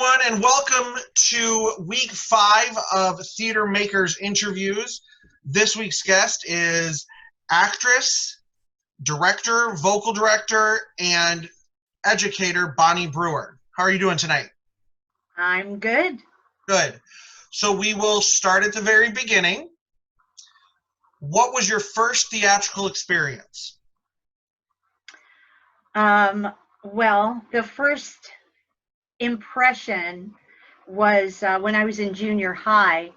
everyone, and welcome to week 5 of Theater Makers Interviews. This week's guest is actress, director, vocal director, and educator Bonnie Brewer. How are you doing tonight? I'm good. Good. So we will start at the very beginning. What was your first theatrical experience? Well, the first impression was when I was in junior high.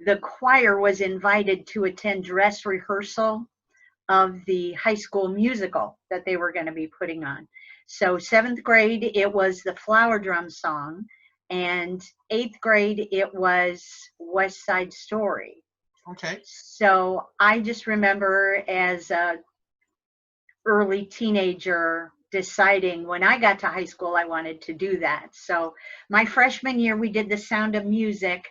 The choir was invited to attend dress rehearsal of the high school musical that they were going to be putting on. So 7th grade, it was the Flower Drum Song, and 8th grade, it was West Side Story. Okay. So I just remember as a early teenager deciding when I got to high school I wanted to do that. So my freshman year we did The Sound of Music,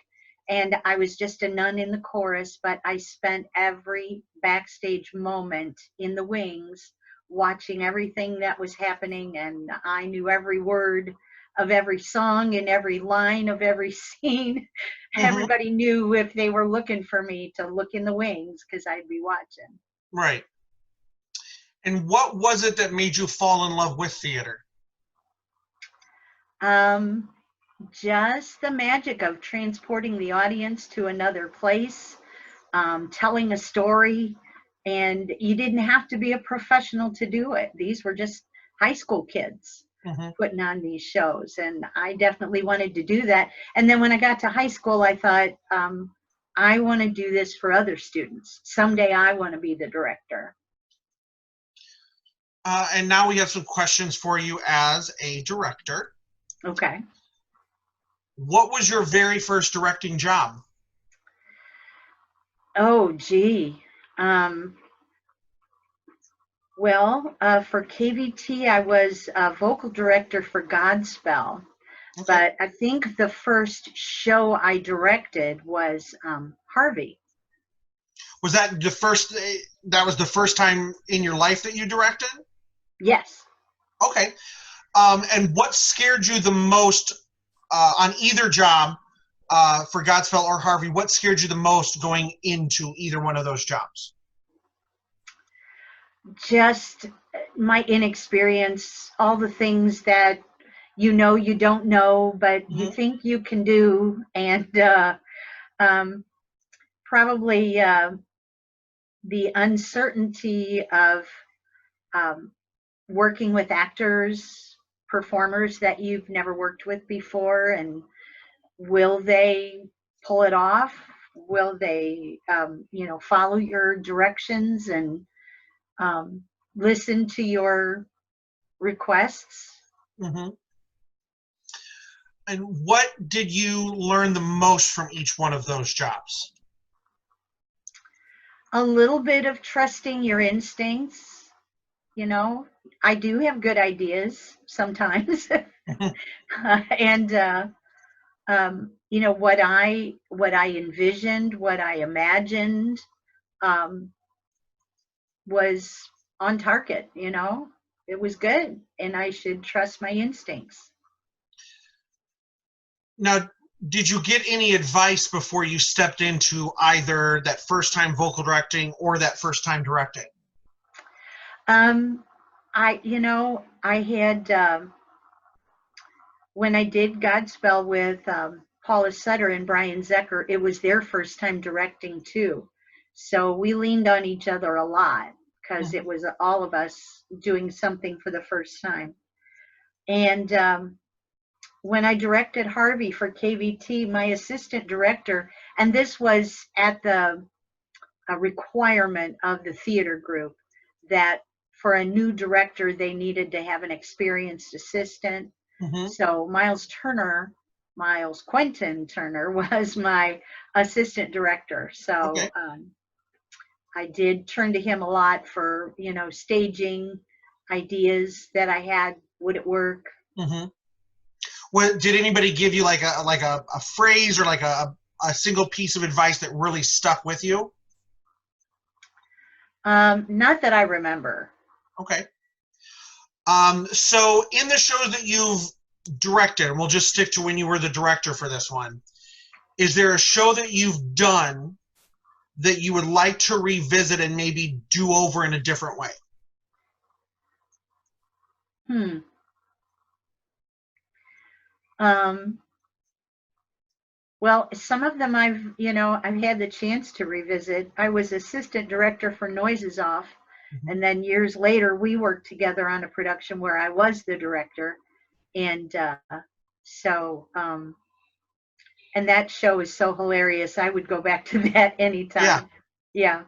and I was just a nun in the chorus, but I spent every backstage moment in the wings watching everything that was happening, and I knew every word of every song and every line of every scene. Everybody knew if they were looking for me to look in the wings because I'd be watching. Right. And what was it that made you fall in love with theater? Just the magic of transporting the audience to another place, telling a story, and you didn't have to be a professional to do it. These were just high school kids putting on these shows, and I definitely wanted to do that. And then when I got to high school, I thought, I want to do this for other students. Someday I want to be the director. And now we have some questions for you as a director. Okay. What was your very first directing job? Oh, gee. Well, for KVT, I was a vocal director for Godspell. Okay. But I think the first show I directed was Harvey. Was that the first? That was the first time in your life that you directed? Yes. Okay. And what scared you the most on either job, for Godspell or Harvey? What scared you the most going into either one of those jobs? Just my inexperience, all the things that you know you don't know, but you think you can do, and probably the uncertainty of working with actors, performers that you've never worked with before, and will they pull it off? Will they, follow your directions and listen to your requests? And what did you learn the most from each one of those jobs? A little bit of trusting your instincts. I do have good ideas sometimes. And what I envisioned, what I imagined, was on target. It was good, and I should trust my instincts. Now, did you get any advice before you stepped into either that first time vocal directing or that first time directing? I had, when I did Godspell with Paula Sutter and Brian Zecker, it was their first time directing too. So we leaned on each other a lot because it was all of us doing something for the first time. And when I directed Harvey for KVT, my assistant director, and this was at the requirement of the theater group, that for a new director, they needed to have an experienced assistant. So Miles Quentin Turner was my assistant director. So I did turn to him a lot for, staging ideas that I had. Would it work? What, did anybody give you like a phrase or like a single piece of advice that really stuck with you? Not that I remember. Okay. So in the shows that you've directed, and we'll just stick to when you were the director for this one, is there a show that you've done that you would like to revisit and maybe do over in a different way? Well, some of them I've had the chance to revisit. I was assistant director for Noises Off, and then years later we worked together on a production where I was the director, and and that show is so hilarious. I would go back to that anytime. Yeah.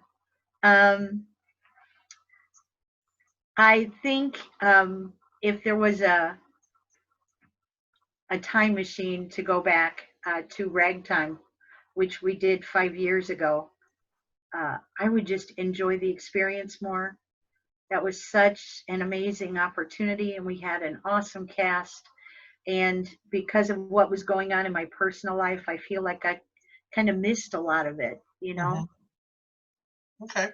I think if there was a time machine to go back to Ragtime, which we did 5 years ago, I would just enjoy the experience more. That was such an amazing opportunity, and we had an awesome cast. And because of what was going on in my personal life, I feel like I kind of missed a lot of it, you know? Okay.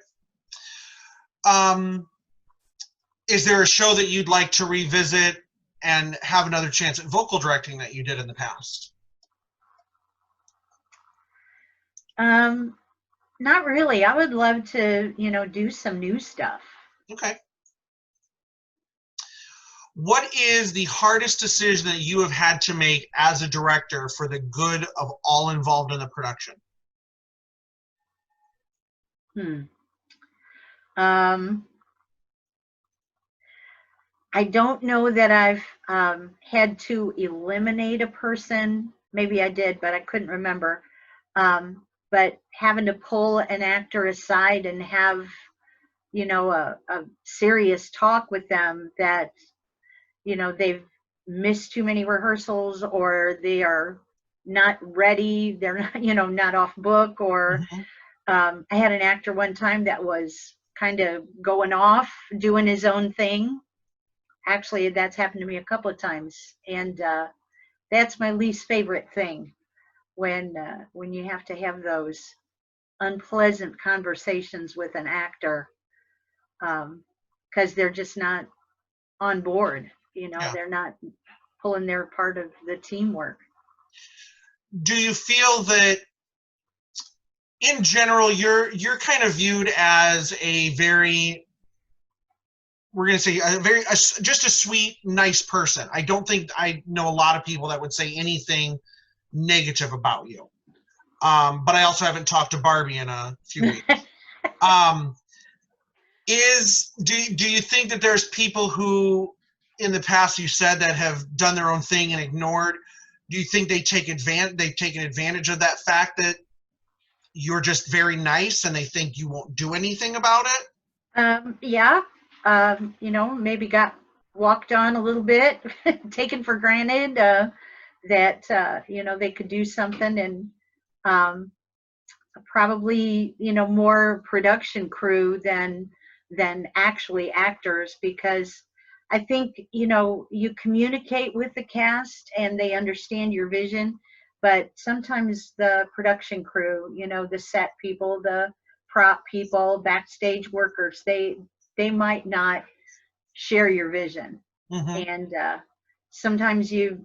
Is there a show that you'd like to revisit and have another chance at vocal directing that you did in the past? Not really. I would love to, do some new stuff. Okay. What is the hardest decision that you have had to make as a director for the good of all involved in the production? I don't know that I've had to eliminate a person. Maybe I did, but I couldn't remember. But having to pull an actor aside and have, a serious talk with them that, they've missed too many rehearsals, or they are not ready, they're not, not off book, or I had an actor one time that was kind of going off, doing his own thing. Actually, that's happened to me a couple of times, and that's my least favorite thing, when you have to have those unpleasant conversations with an actor, because they're just not on board. They're not pulling their part of the teamwork. Do you feel that in general you're kind of viewed as a very, we're going to say just a sweet, nice person? I don't think I know a lot of people that would say anything negative about you. But I also haven't talked to Barbie in a few weeks. Do you think that there's people who in the past you said that have done their own thing and ignored? Do you think they've taken advantage of that fact that you're just very nice and they think you won't do anything about it? Yeah. Maybe got walked on a little bit, taken for granted that, they could do something, and probably, more production crew than actually actors, because I think, you communicate with the cast and they understand your vision, but sometimes the production crew, the set people, the prop people, backstage workers, they might not share your vision. And sometimes you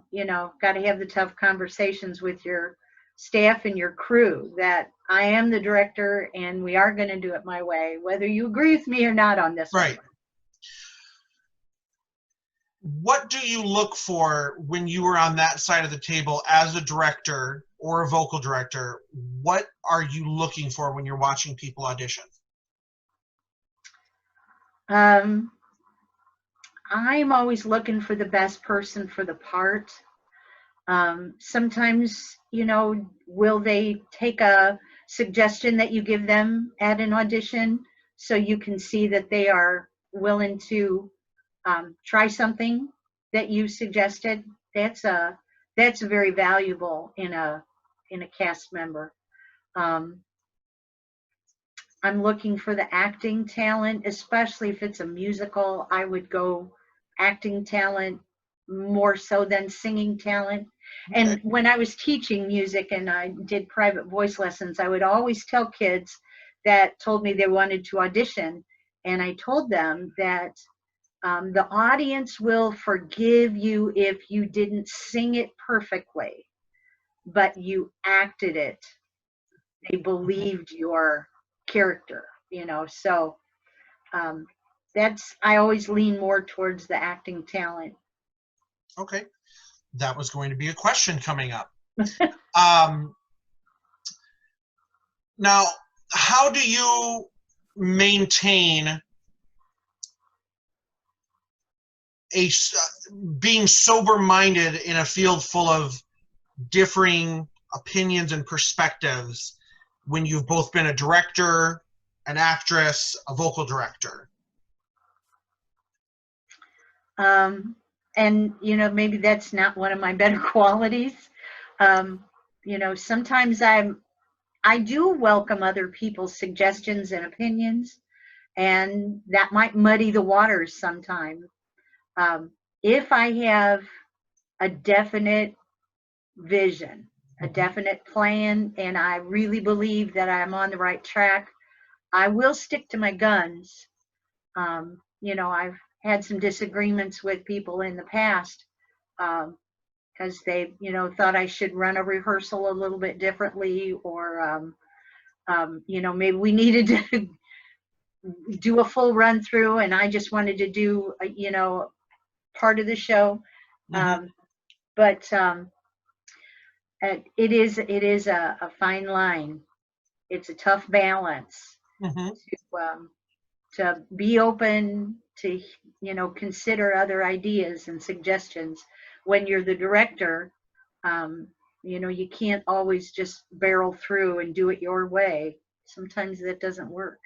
got to have the tough conversations with your staff and your crew that I am the director and we are going to do it my way, whether you agree with me or not on this right one. What do you look for when you are on that side of the table as a director or a vocal director? What are you looking for when you're watching people audition? I'm always looking for the best person for the part. Sometimes, will they take a suggestion that you give them at an audition so you can see that they are willing to try something that you suggested? That's very valuable in a cast member. I'm looking for the acting talent, especially if it's a musical. I would go acting talent more so than singing talent. Okay. And when I was teaching music and I did private voice lessons, I would always tell kids that told me they wanted to audition, and I told them that The audience will forgive you if you didn't sing it perfectly, but you acted it. They believed your character, so um, I always lean more towards the acting talent. Okay. That was going to be a question coming up. Um, now, how do you maintain being sober-minded in a field full of differing opinions and perspectives when you've both been a director, an actress, a vocal director? And maybe that's not one of my better qualities. Sometimes I do welcome other people's suggestions and opinions, and that might muddy the waters sometimes. If I have a definite vision, a definite plan, and I really believe that I'm on the right track, I will stick to my guns. I've had some disagreements with people in the past because they, thought I should run a rehearsal a little bit differently, or, maybe we needed to do a full run through and I just wanted to do, part of the show. Mm-hmm. But it is a fine line. It's a tough balance Mm-hmm. to be open to consider other ideas and suggestions. When you're the director, you can't always just barrel through and do it your way. Sometimes that doesn't work.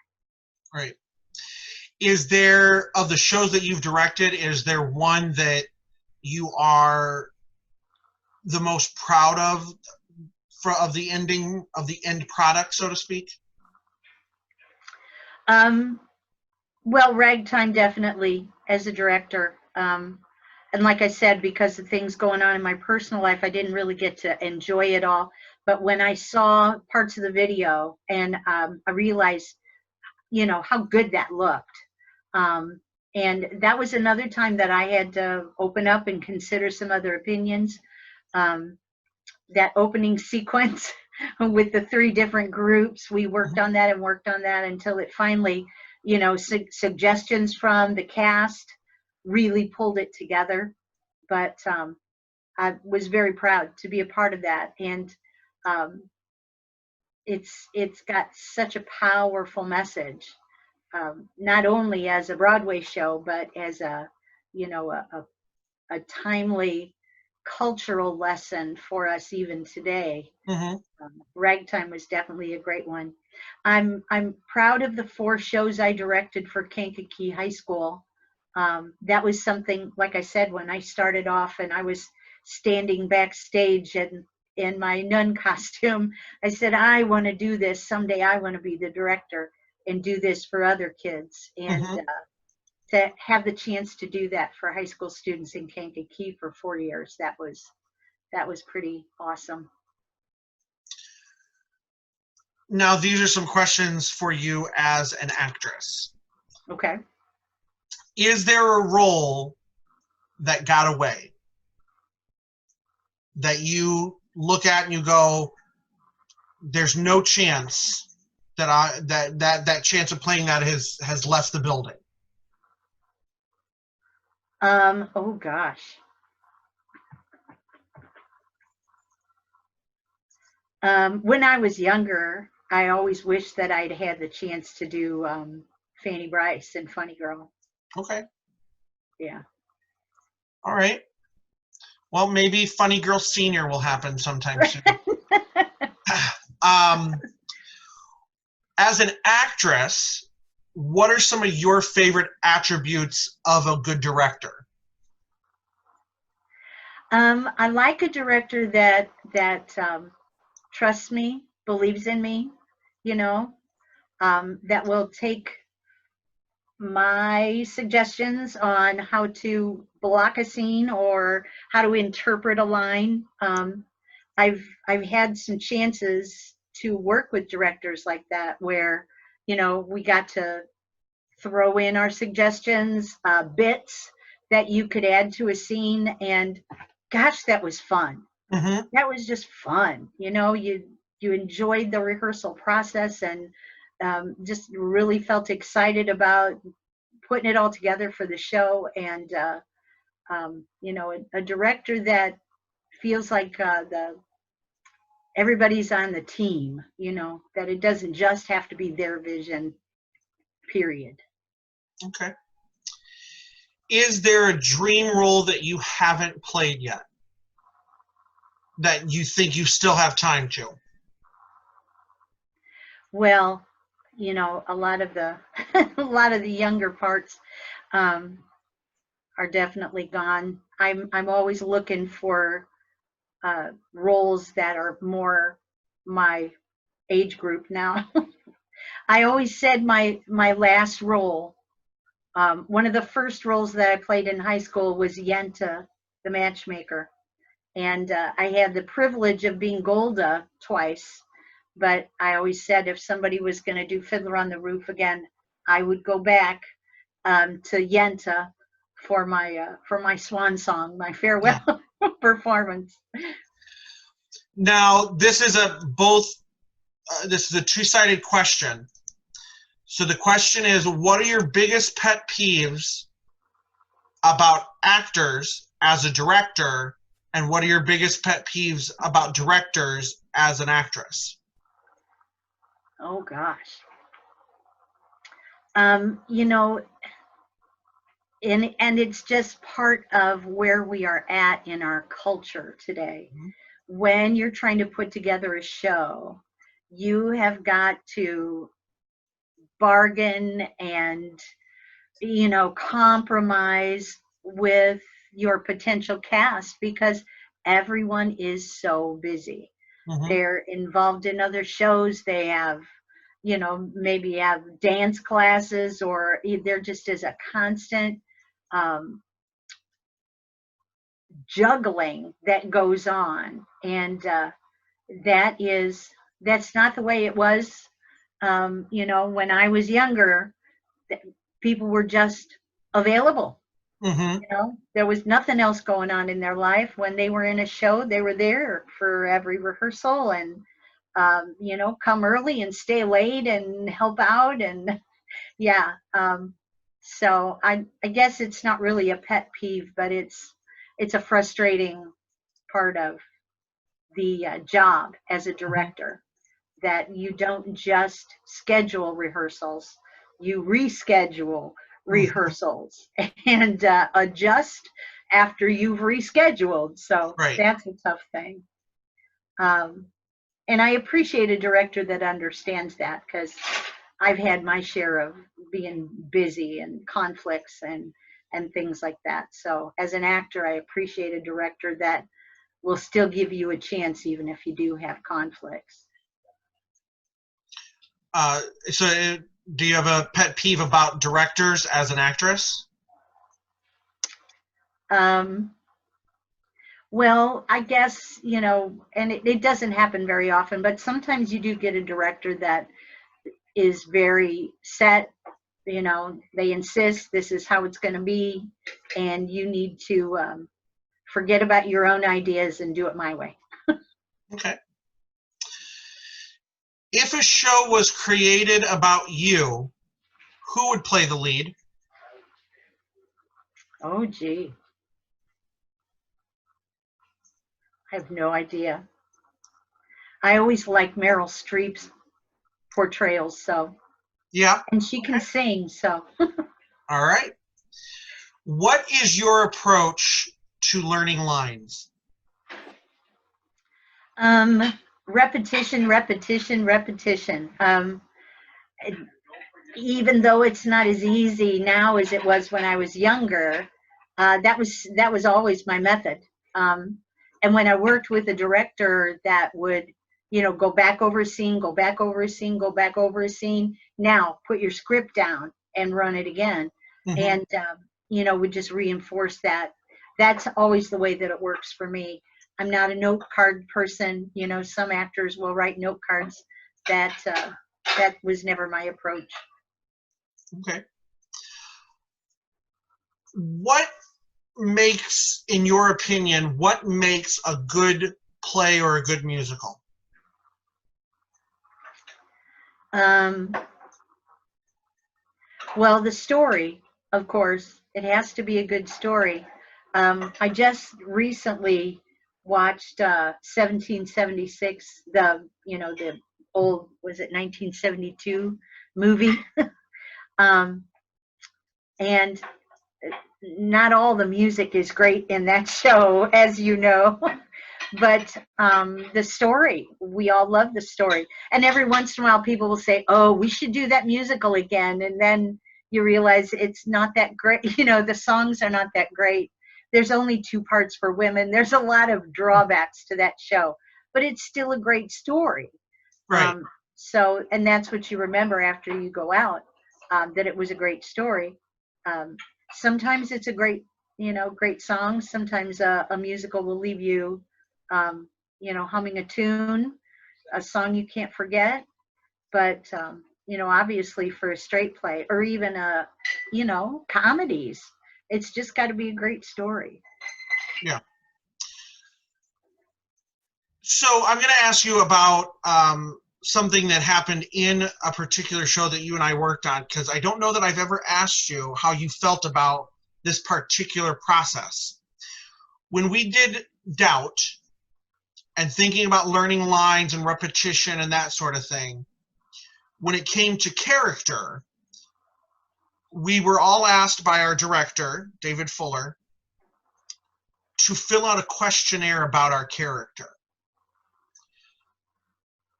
Right. Is there, of the shows that you've directed, is there one that you are the most proud of the end product, so to speak? Well, Ragtime, definitely, as a director. And like I said, because of things going on in my personal life, I didn't really get to enjoy it all. But when I saw parts of the video and I realized, how good that looked. And that was another time that I had to open up and consider some other opinions. That opening sequence with the 3 different groups, we worked on that and worked on that until it finally, suggestions from the cast really pulled it together. But I was very proud to be a part of that. And it's got such a powerful message, not only as a Broadway show, but as a timely cultural lesson for us even today. Mm-hmm. Ragtime was definitely a great one. I'm proud of the 4 shows I directed for Kankakee High School. That was something, like I said, when I started off and I was standing backstage and in my nun costume, I said, I want to do this someday. I want to be the director and do this for other kids. And Mm-hmm. to have the chance to do that for high school students in Kankakee for 4 years, that was pretty awesome. Now, these are some questions for you as an actress. Okay. Is there a role that got away that you look at and you go, there's no chance that chance of playing that has left the building? Oh gosh. When I was younger, I always wished that I'd had the chance to do Fanny Bryce and Funny Girl. Okay. Yeah. All right. Well, maybe Funny Girl Senior will happen sometime soon. As an actress, what are some of your favorite attributes of a good director? I like a director that trusts me, believes in me, that will take my suggestions on how to block a scene or how to interpret a line. I've had some chances to work with directors like that where we got to throw in our suggestions, bits that you could add to a scene. And gosh, that was fun. Mm-hmm. That was just fun. You enjoyed the rehearsal process, and just really felt excited about putting it all together for the show. And a director that feels like the everybody's on the team, that it doesn't just have to be their vision, period. Okay. Is there a dream role that you haven't played yet that you think you still have time to? Well, a lot of the a lot of the younger parts um, are definitely gone. I'm always looking for roles that are more my age group now. I always said my last role, one of the first roles that I played in high school was Yenta, the matchmaker. And I had the privilege of being Golda twice, but I always said if somebody was going to do Fiddler on the Roof again, I would go back to Yenta for my swan song, my farewell performance. Now, this is a two-sided question. So the question is, what are your biggest pet peeves about actors as a director, and what are your biggest pet peeves about directors as an actress? Oh gosh. You know, and it's just part of where we are at in our culture today. Mhm. When you're trying to put together a show, you have got to bargain and compromise with your potential cast because everyone is so busy. Mhm. They're involved in other shows. They have maybe have dance classes, or there just is a constant um, juggling that goes on. And that's not the way it was. When I was younger, people were just available. Mhm. There was nothing else going on in their life. When they were in a show, they were there for every rehearsal, and come early and stay late and help out. And yeah, so I guess it's not really a pet peeve, but it's a frustrating part of the job as a Mhm. director, that you don't just schedule rehearsals, you reschedule Mhm. rehearsals and adjust after you've rescheduled. So Right. that's a tough thing. Um, and I appreciate a director that understands that, because I've had my share of being busy and conflicts and things like that. So as an actor, I appreciate a director that will still give you a chance even if you do have conflicts. Uh, so, do you have a pet peeve about directors as an actress? Um, well, I guess, and it doesn't happen very often, but sometimes you do get a director that is very set. They insist this is how it's going to be, and you need to forget about your own ideas and do it my way. Okay. If a show was created about you, who would play the lead? Oh, gee. I have no idea. I always like Meryl Streep's portrayals, so, Yeah. and she can Okay. sing, so. All right. What is your approach to learning lines? Um, Repetition, repetition, repetition. Even though it's not as easy now as it was when I was younger, that was always my method. Um, and when I worked with a director that would, go back over a scene, go back over a scene, go back over a scene. Now put your script down and run it again, Mm-hmm. and would just reinforce that. That's always the way that it works for me. I'm not a note card person. Some actors will write note cards. That was never my approach. Okay. what makes, in your opinion, what makes a good play or a good musical? Well, the story, of course, it has to be a good story. I just recently watched 1776, the old, was it 1972 movie? um, and not all the music is great in that show, as you know. But the story, we all love the story. And every once in a while, people will say, "Oh, we should do that musical again." And then you realize it's not that great. The songs are not that great. There's only two parts for women. There's a lot of drawbacks to that show, but it's still a great story. Right. And that's what you remember after you go out, that it was a great story. Um, Sometimes it's a great song. Sometimes a musical will leave you, humming a tune, a song you can't forget. But, obviously for a straight play or even comedies, it's just got to be a great story. Yeah. So I'm going to ask you about something that happened in a particular show that you and I worked on, because I don't know that I've ever asked you how you felt about this particular process. When we did Doubt and thinking about learning lines and repetition and that sort of thing, when it came to character, we were all asked by our director, David Fuller, to fill out a questionnaire about our character.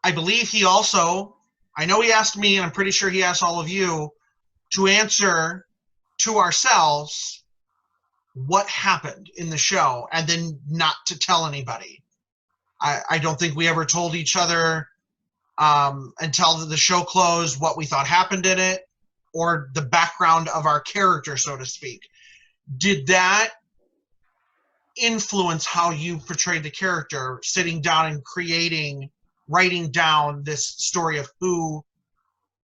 I believe he also, I know he asked me, and I'm pretty sure he asked all of you, to answer to ourselves what happened in the show and then not to tell anybody. I don't think we ever told each other until the show closed what we thought happened in it or the background of our character, so to speak. Did that influence how you portrayed the character, sitting down and writing down this story of who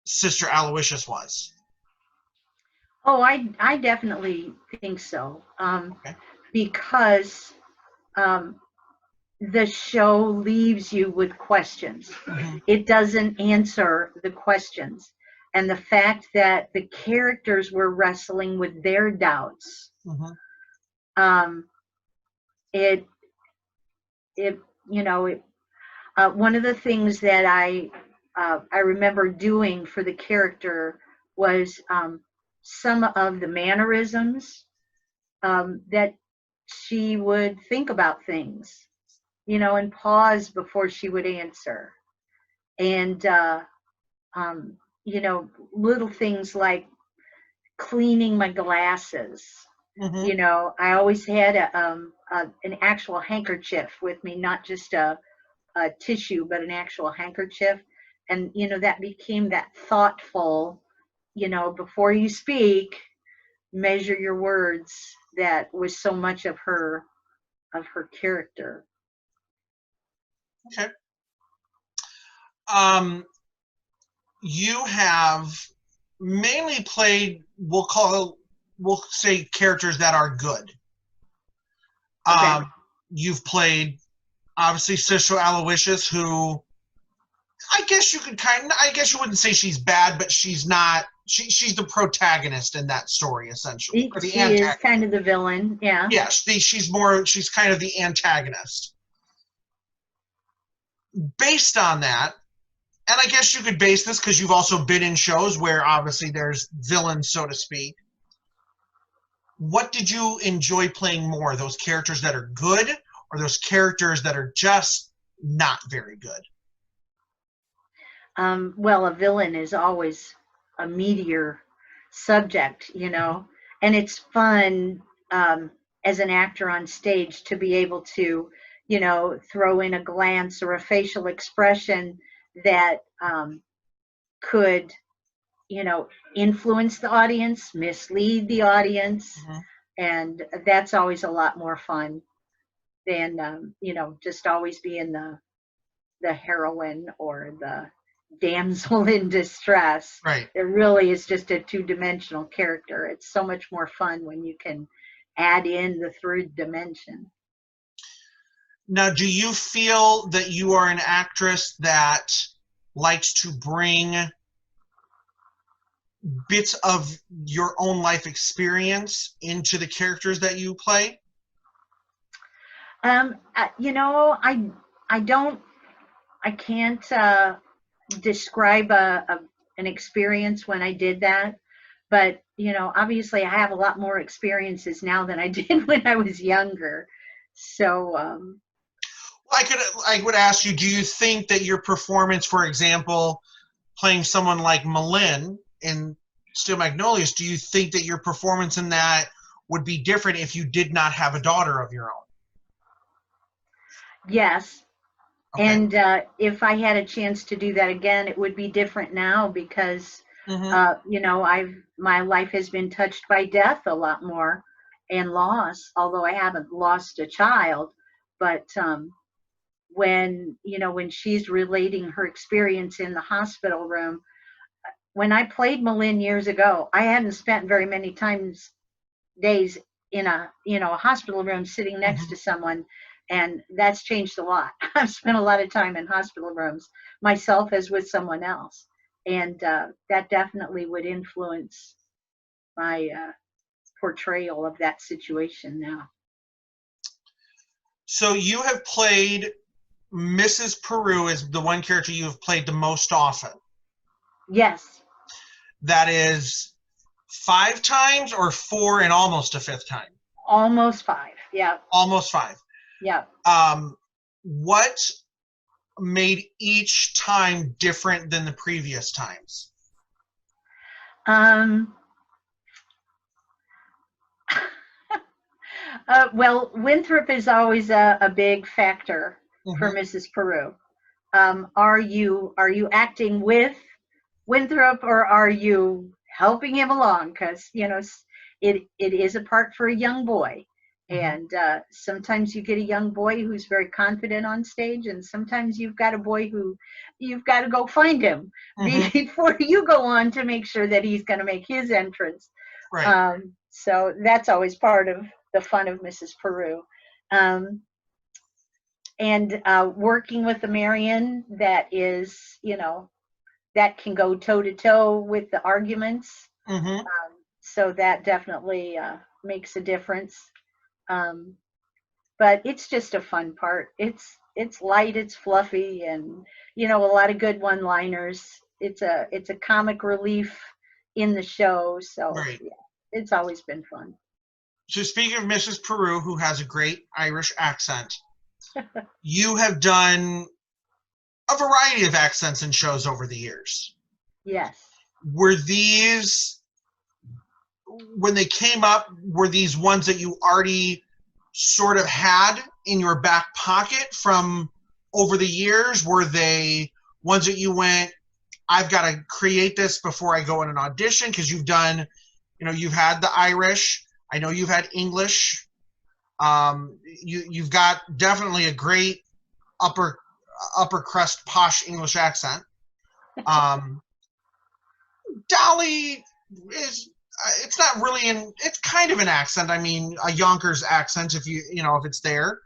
Sister Aloysius was? Oh, I definitely think so. Okay. Because um, the show leaves you with questions. Mm-hmm. It doesn't answer the questions. And the fact that the characters were wrestling with their doubts, Mm-hmm. um, it, it, you know, it, one of the things that I remember doing for the character was some of the mannerisms that she would think about things, and pause before she would answer. And, um, little things like cleaning my glasses. Mm-hmm. I always had an actual handkerchief with me, not just a tissue, but an actual handkerchief. And, that became that thoughtful, before you speak, measure your words. That was so much of her character. Okay. You have mainly played, we'll say characters that are good. Okay. You've played obviously Sister Aloysius, who I guess you wouldn't say she's bad, but she's not. She's the protagonist in that story essentially, or the She is antagonist. kind of the villain, yeah. Yeah, she's kind of the antagonist. Based on that, and I guess you could base this because you've also been in shows where obviously there's villains, so to speak. What did you enjoy playing more? Those characters that are good or those characters that are just not very good? Well, a villain is always a meatier subject, and it's fun as an actor on stage to be able to, throw in a glance or a facial expression that could, influence the audience, mislead the audience, Mm-hmm. and that's always a lot more fun than, just always being the heroine or damsel in distress. Right. It really is just a two-dimensional character. It's so much more fun when you can add in the third dimension. Now, do you feel that you are an actress that likes to bring bits of your own life experience into the characters that you play? You know, I can't describe an experience when I did that, but you know, obviously I have a lot more experiences now than I did when I was younger. So, I would ask you, do you think that your performance, for example, playing someone like Malin in Steel Magnolias, do you think that your performance in that would be different if you did not have a daughter of your own? yes. Okay. And if I had a chance to do that again, it would be different now because, Mm-hmm. you know, my life has been touched by death a lot more and loss, although I haven't lost a child. But when, you know, when she's relating her experience in the hospital room, when I played Malin years ago, I hadn't spent very many days in a, you know, a hospital room sitting next Mm-hmm. to someone, and that's changed a lot. I've spent a lot of time in hospital rooms myself as with someone else, and that definitely would influence my portrayal of that situation now. So you have played Mrs. Peru is the one character you have played the most often. Yes. That is 5 times or 4 and almost a 5th time? Almost 5. Yeah. Almost 5. Yeah. What made each time different than the previous times? Well, Winthrop is always a big factor for Mm-hmm. Mrs. Peru. Are you acting with Winthrop, or are you helping him along? Because you know it is a part for a young boy, Mm-hmm. and sometimes you get a young boy who's very confident on stage, and sometimes you've got a boy who you've got to go find him Mm-hmm. before you go on to make sure that he's going to make his entrance. Right. So that's always part of the fun of Mrs. Peru. Um, and working with the Marion that is, you know, that can go toe to toe with the arguments. Mm-hmm. So that definitely makes a difference. Um, but it's just a fun part. It's light, it's fluffy, and you know, a lot of good one-liners. It's a comic relief in the show. So Right. yeah, it's always been fun. So speaking of Mrs. Peru, who has a great Irish accent, you have done a variety of accents in shows over the years. Yes. Were these, when they came up, were these ones that you already sort of had in your back pocket from over the years? Were they ones that you went, I've got to create this before I go in an audition? Because you've done, you know, you've had the Irish. I know you've had English. You've got definitely a great upper crust posh English accent. Dolly is, it's not really it's kind of an accent. I mean, a Yonkers accent if you know, if it's there.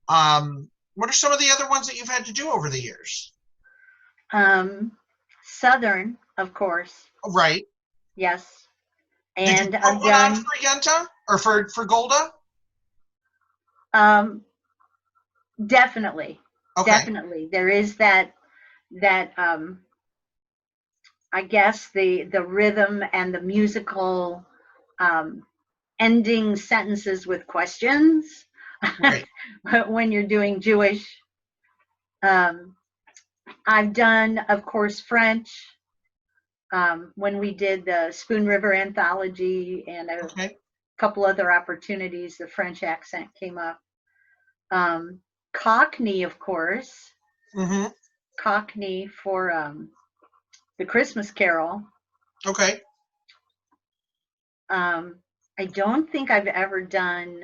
What are some of the other ones that you've had to do over the years? Southern, of course. Right. Yes. Did you And put I've one on done for Yenta or for Golda? um, definitely, Okay. definitely. There is that I guess the rhythm and the musical um, ending sentences with questions Right. when you're doing Jewish. Um, I've done, of course, French. When we did the Spoon River anthology and a Okay. couple other opportunities, the French accent came up. Cockney, of course. Mm-hmm. Cockney for the Christmas Carol. Okay. I don't think I've ever done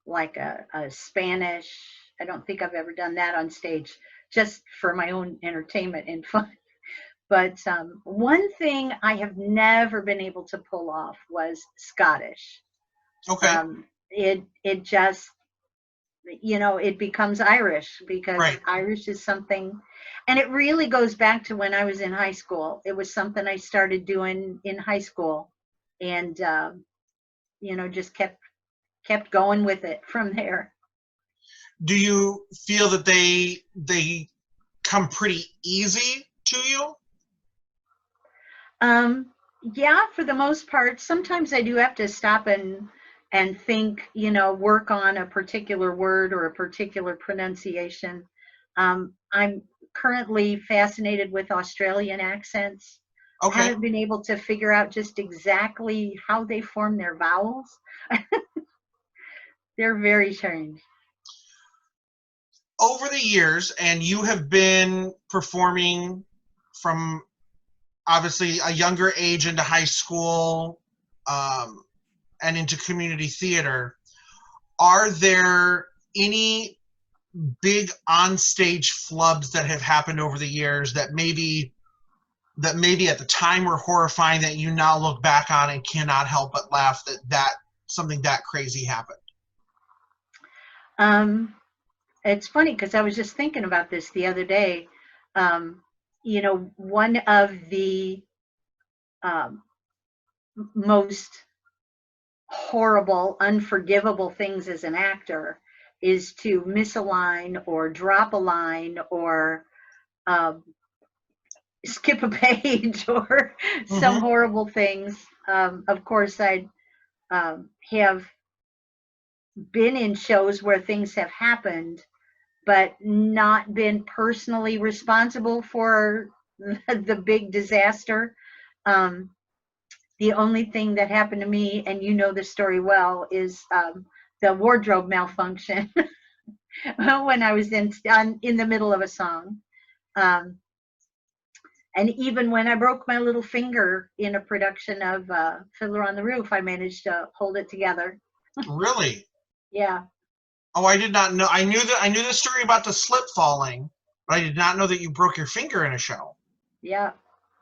like a Spanish. I don't think I've ever done that on stage, just for my own entertainment and fun. But one thing I have never been able to pull off was Scottish. Okay. It just, it becomes Irish, because Right. Irish is something, and it really goes back to when I was in high school. It was something I started doing in high school, and just kept going with it from there. Do you feel that they come pretty easy to you? Yeah, for the most part. Sometimes I do have to stop and think, work on a particular word or a particular pronunciation. I'm currently fascinated with Australian accents. Okay. Haven't been able to figure out just exactly how they form their vowels. They're very strange. Over the years, and you have been performing from obviously a younger age into high school, um, and into community theater, are there any big onstage flubs that have happened over the years that maybe at the time were horrifying, that you now look back on and cannot help but laugh that something that crazy happened? Um, it's funny because I was just thinking about this the other day. Um, one of the um, most horrible, unforgivable things as an actor is to miss a line or drop a line or um, skip a page or some Mm-hmm. horrible things. Of course, I have been in shows where things have happened, but not been personally responsible for the big disaster. Um, the only thing that happened to me, and you know the story well, is the wardrobe malfunction when I was in the middle of a song. Um, and even when I broke my little finger in a production of Fiddler on the Roof, I managed to hold it together. Really? Yeah, Oh, I did not know. I knew the story about the slip falling, but I did not know that you broke your finger in a show. yeah.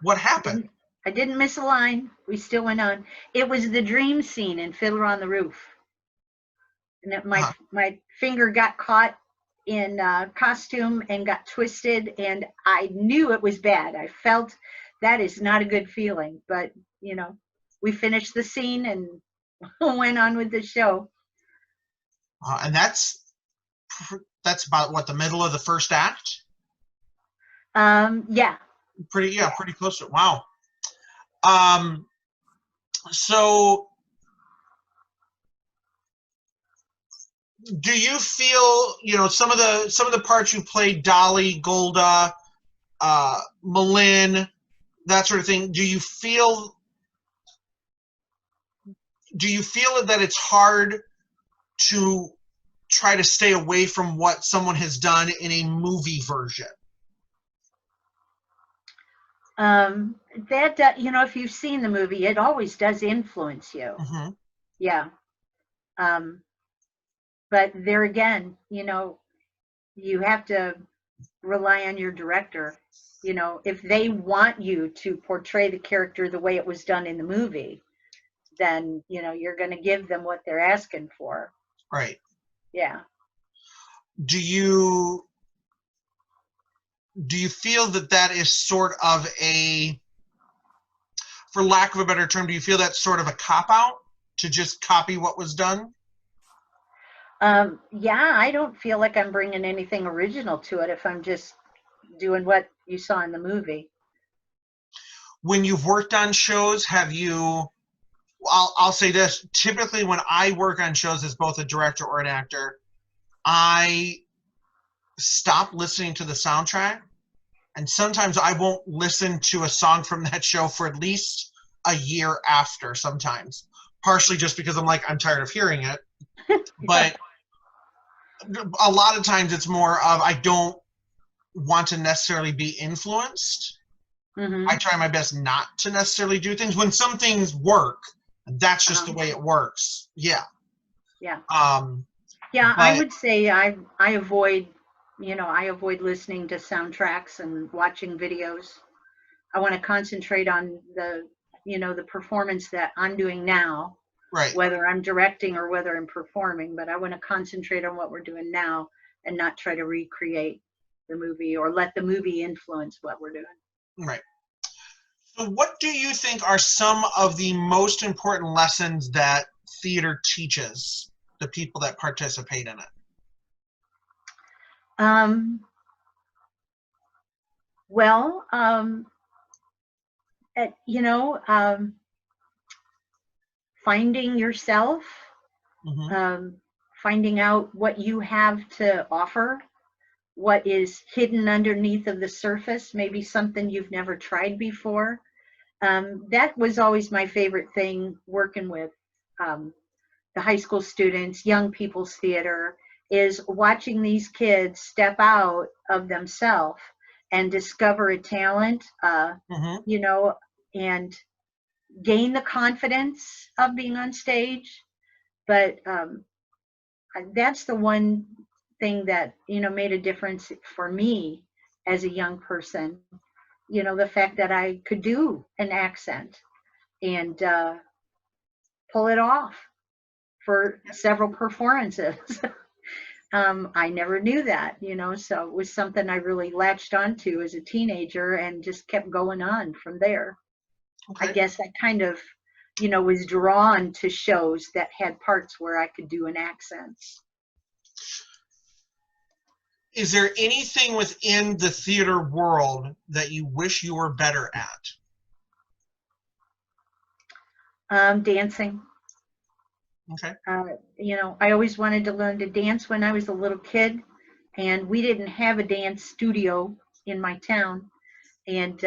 What I happened? didn't, I didn't miss a line. We still went on. It was the dream scene in Fiddler on the Roof, and Uh, my finger got caught in costume and got twisted, and I knew it was bad. I felt that is not a good feeling, but we finished the scene and went on with the show. and that's about what, the middle of the first act? Yeah, Pretty, yeah, yeah. pretty close to it. Wow. Um, so do you feel, some of the parts you played, Dolly, Golda, Malin, that sort of thing, do you feel that it's hard to try to stay away from what someone has done in a movie version? Um, if you've seen the movie, it always does influence you. Hmm. Yeah. Um, but there again, you have to rely on your director. If they want you to portray the character the way it was done in the movie, then you're going to give them what they're asking for. Right. Yeah. Do you do you feel that is sort of a, for lack of a better term, do you feel that's sort of a cop out to just copy what was done? Yeah, I don't feel like I'm bringing anything original to it if I'm just doing what you saw in the movie. When you've worked on shows, have you? I'll say this. Typically, when I work on shows as both a director or an actor, I stop listening to the soundtrack, and sometimes I won't listen to a song from that show for at least a year after. Sometimes, partially just because I'm tired of hearing it, Yeah. but a lot of times it's more of, I don't want to necessarily be influenced. I Hmm. try my best not to necessarily do things. When some things work, that's just the Uh-huh. way it works. Yeah. Yeah. Um, Yeah, I but would say I avoid, I avoid listening to soundtracks and watching videos. I want to concentrate on the performance that I'm doing now, Right. whether I'm directing or whether I'm performing, but I want to concentrate on what we're doing now and not try to recreate the movie or let the movie influence what we're doing. Right. So what do you think are some of the most important lessons that theater teaches the people that participate in it? Well, finding yourself, Mm-hmm. finding out what you have to offer, what is hidden underneath of the surface, maybe something you've never tried before. That was always my favorite thing working with the high school students, young people's theater, is watching these kids step out of themselves and discover a talent, Mm-hmm. and gain the confidence of being on stage. But that's the one thing that made a difference for me as a young person. The fact that I could do an accent and pull it off for several performances. I never knew that, so it was something I really latched onto as a teenager and just kept going on from there. Okay. I guess I kind of, was drawn to shows that had parts where I could do an accent. Is there anything within the theater world that you wish you were better at? Dancing. Okay. I always wanted to learn to dance when I was a little kid, and we didn't have a dance studio in my town. And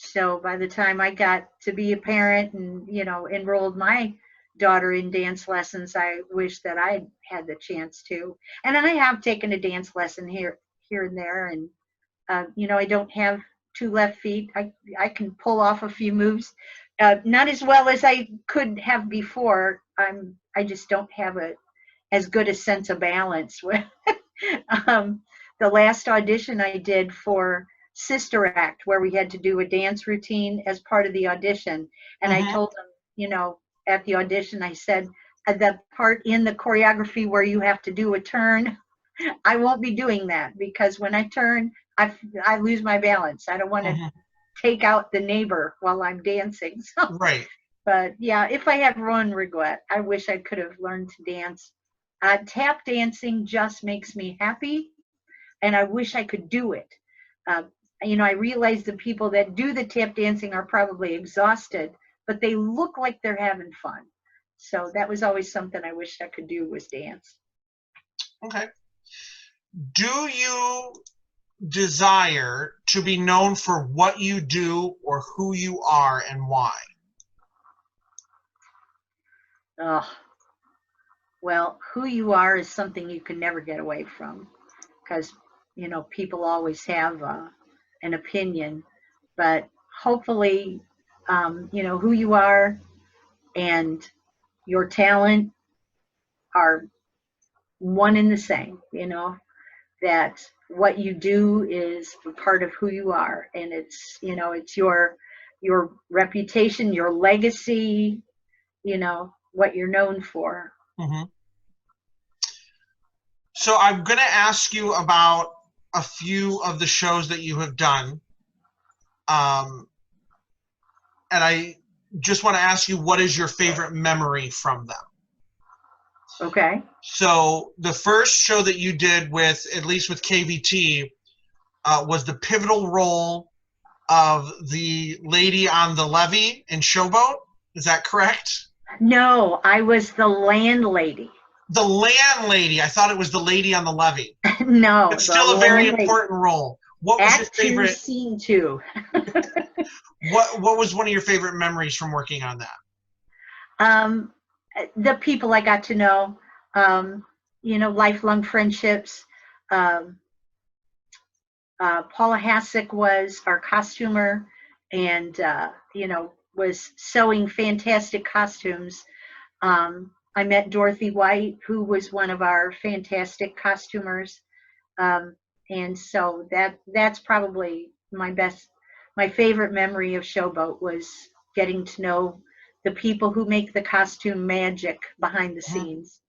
so by the time I got to be a parent and, enrolled my daughter in dance lessons, I wish that I had the chance to. And I have taken a dance lesson here and there. And, I don't have two left feet. I can pull off a few moves. Not as well as I could have before. I just don't have as good a sense of balance. The last audition I did for Sister Act, where we had to do a dance routine as part of the audition. And I Mm-hmm. told them, at the audition, I said, the part in the choreography where you have to do a turn, I won't be doing that, because when I turn, I lose my balance. I don't want to Mm-hmm. take out the neighbor while I'm dancing. So, Right. but yeah, if I have one regret, I wish I could have learned to dance. Tap dancing just makes me happy, and I wish I could do it. Uh, I realize the people that do the tap dancing are probably exhausted, but they look like they're having fun. So that was always something I wished I could do, was dance. Okay. Do you desire to be known for what you do or who you are and why? Oh, well, who you are is something you can never get away from, because, people always have an opinion, but hopefully, who you are and your talent are one and the same, that what you do is a part of who you are, and it's your reputation, your legacy, what you're known for. Mm-hmm. So I'm going to ask you about a few of the shows that you have done. And I just want to ask you, what is your favorite memory from them? Okay. So the first show that you did with, at least with KVT, was the pivotal role of the lady on the levee in Showboat. Is that correct? No, I was the landlady. The landlady. I thought it was the lady on the levee. No, It's the still a very landlady. important role. What was your Act 2, favorite? Scene 2. What was one of your favorite memories from working on that? The people I got to know, lifelong friendships. Paula Hassick was our costumer, and was sewing fantastic costumes. I met Dorothy White, who was one of our fantastic costumers, and so that's probably my my favorite memory of Showboat was getting to know the people who make the costume magic behind the Mhm. scenes.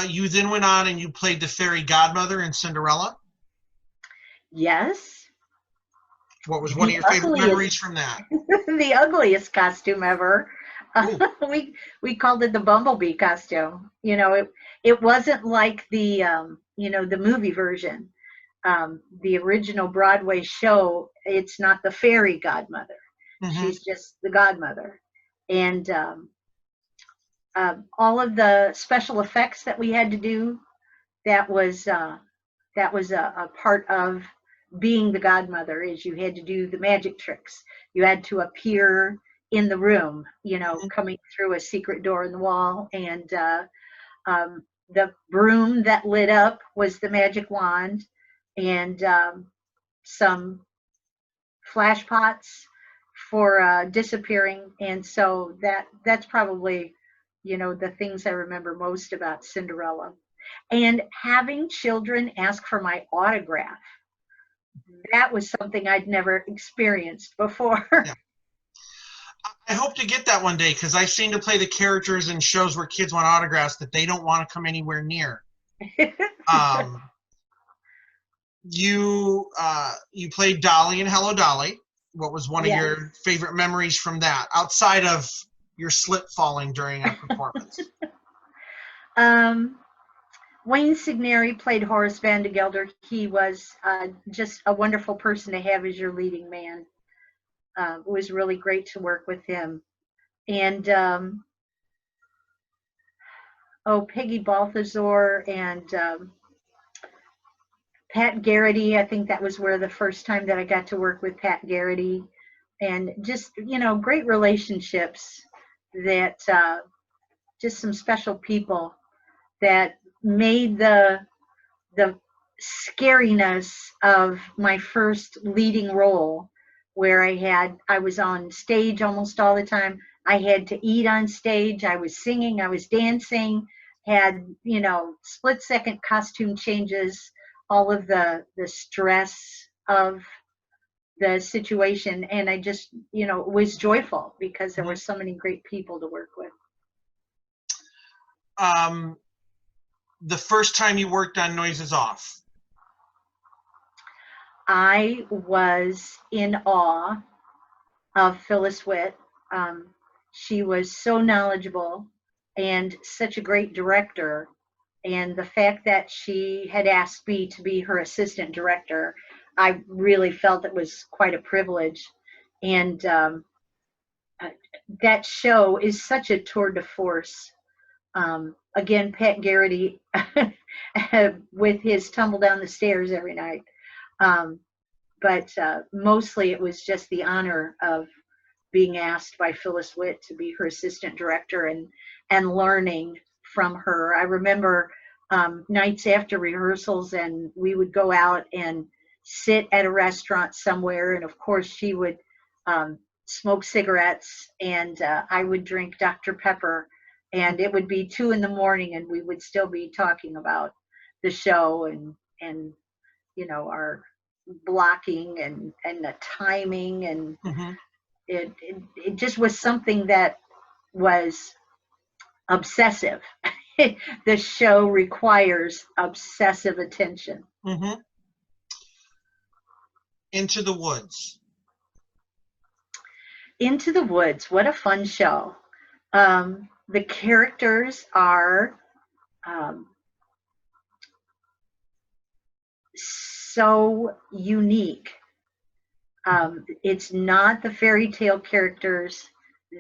You then went on and you played the fairy godmother in Cinderella. Yes, What was one of the your favorite ugliest, memories from that? the ugliest costume ever. Ooh. We called it the bumblebee costume. It wasn't like the the movie version. The original Broadway show, it's not the fairy godmother. Hmm. She's just the godmother. And all of the special effects that we had to do, that was a part of being the godmother, is you had to do the magic tricks. You had to appear in the room, coming through a secret door in the wall. And the broom that lit up was the magic wand. And some flash pots for disappearing. And so that's probably, the things I remember most about Cinderella. And having children ask for my autograph, that was something I'd never experienced before. Yeah. I hope to get that one day because I seem to play the characters in shows where kids want autographs that they don't want to come anywhere near. Um, you played Dolly in Hello Dolly. What was one of Yes. your favorite memories from that, outside of your slip falling during a performance? um, Wayne Signeri played Horace Van de Gelder. He was just a wonderful person to have as your leading man. It was really great to work with him. And Peggy Balthazar and Pat Garrity. I think that was where the first time that I got to work with Pat Garrity, and just great relationships. That just some special people that made the scariness of my first leading role, where I was on stage almost all the time. I had to eat on stage. I was singing, I was dancing, had, split second costume changes, all of the stress of the situation. And I just, was joyful because there were Mhm. so many great people to work with. The first time you worked on Noises Off. I was in awe of Phyllis Witt. She was so knowledgeable and such a great director. And the fact that she had asked me to be her assistant director, I really felt it was quite a privilege. And that show is such a tour de force. Again, Pat Garrity with his tumble down the stairs every night. Um, but mostly it was just the honor of being asked by Phyllis Witt to be her assistant director, and learning from her. I remember nights after rehearsals, and we would go out and sit at a restaurant somewhere, and of course she would smoke cigarettes, and I would drink Dr. Pepper, and it would be 2 in the morning, and we would still be talking about the show, and our blocking and the timing, and Hmm. it just was something that was obsessive. The show requires obsessive attention. Hmm. Into the Woods. Into the Woods, what a fun show. The characters are um, so unique. It's not the fairy tale characters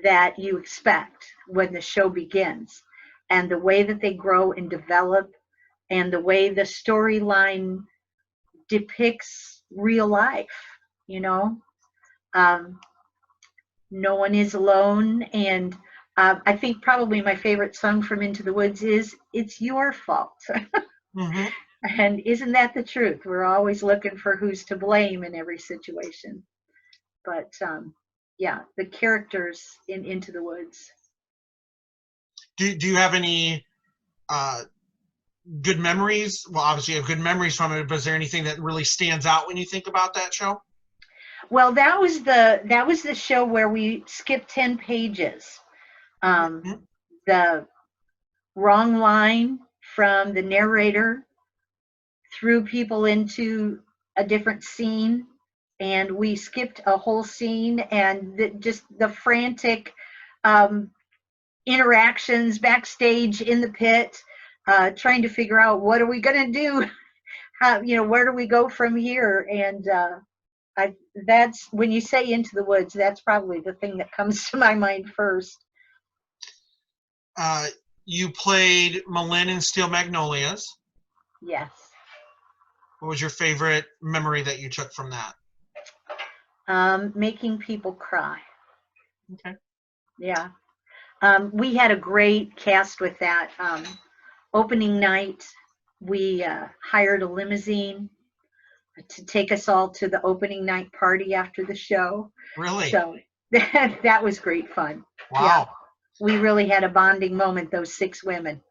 that you expect when the show begins, and the way that they grow and develop, and the way the storyline depicts real life. You know, um, no one is alone, and I think probably my favorite song from Into the Woods is "It's Your Fault." Hmm. And isn't that the truth? We're always looking for who's to blame in every situation. But yeah, the characters in Into the Woods. Do you have any uh, good memories? Well, obviously you have good memories from it, but is there anything that really stands out when you think about that show? Well, that was the show where we skipped 10 pages. Um, Mhm. the wrong line from the narrator threw people into a different scene, and we skipped a whole scene, and just the frantic um, interactions backstage in the pit, trying to figure out what are we going to do, how, where do we go from here, and that's when you say Into the Woods, that's probably the thing that comes to my mind first. Uh, you played Malin in Steel Magnolias. Yes. What was your favorite memory that you took from that? Making people cry. Okay. Yeah. We had a great cast with that. Opening night, we hired a limousine to take us all to the opening night party after the show. Really? So that was great fun. Yeah. Wow. We really had a bonding moment, those 6 women.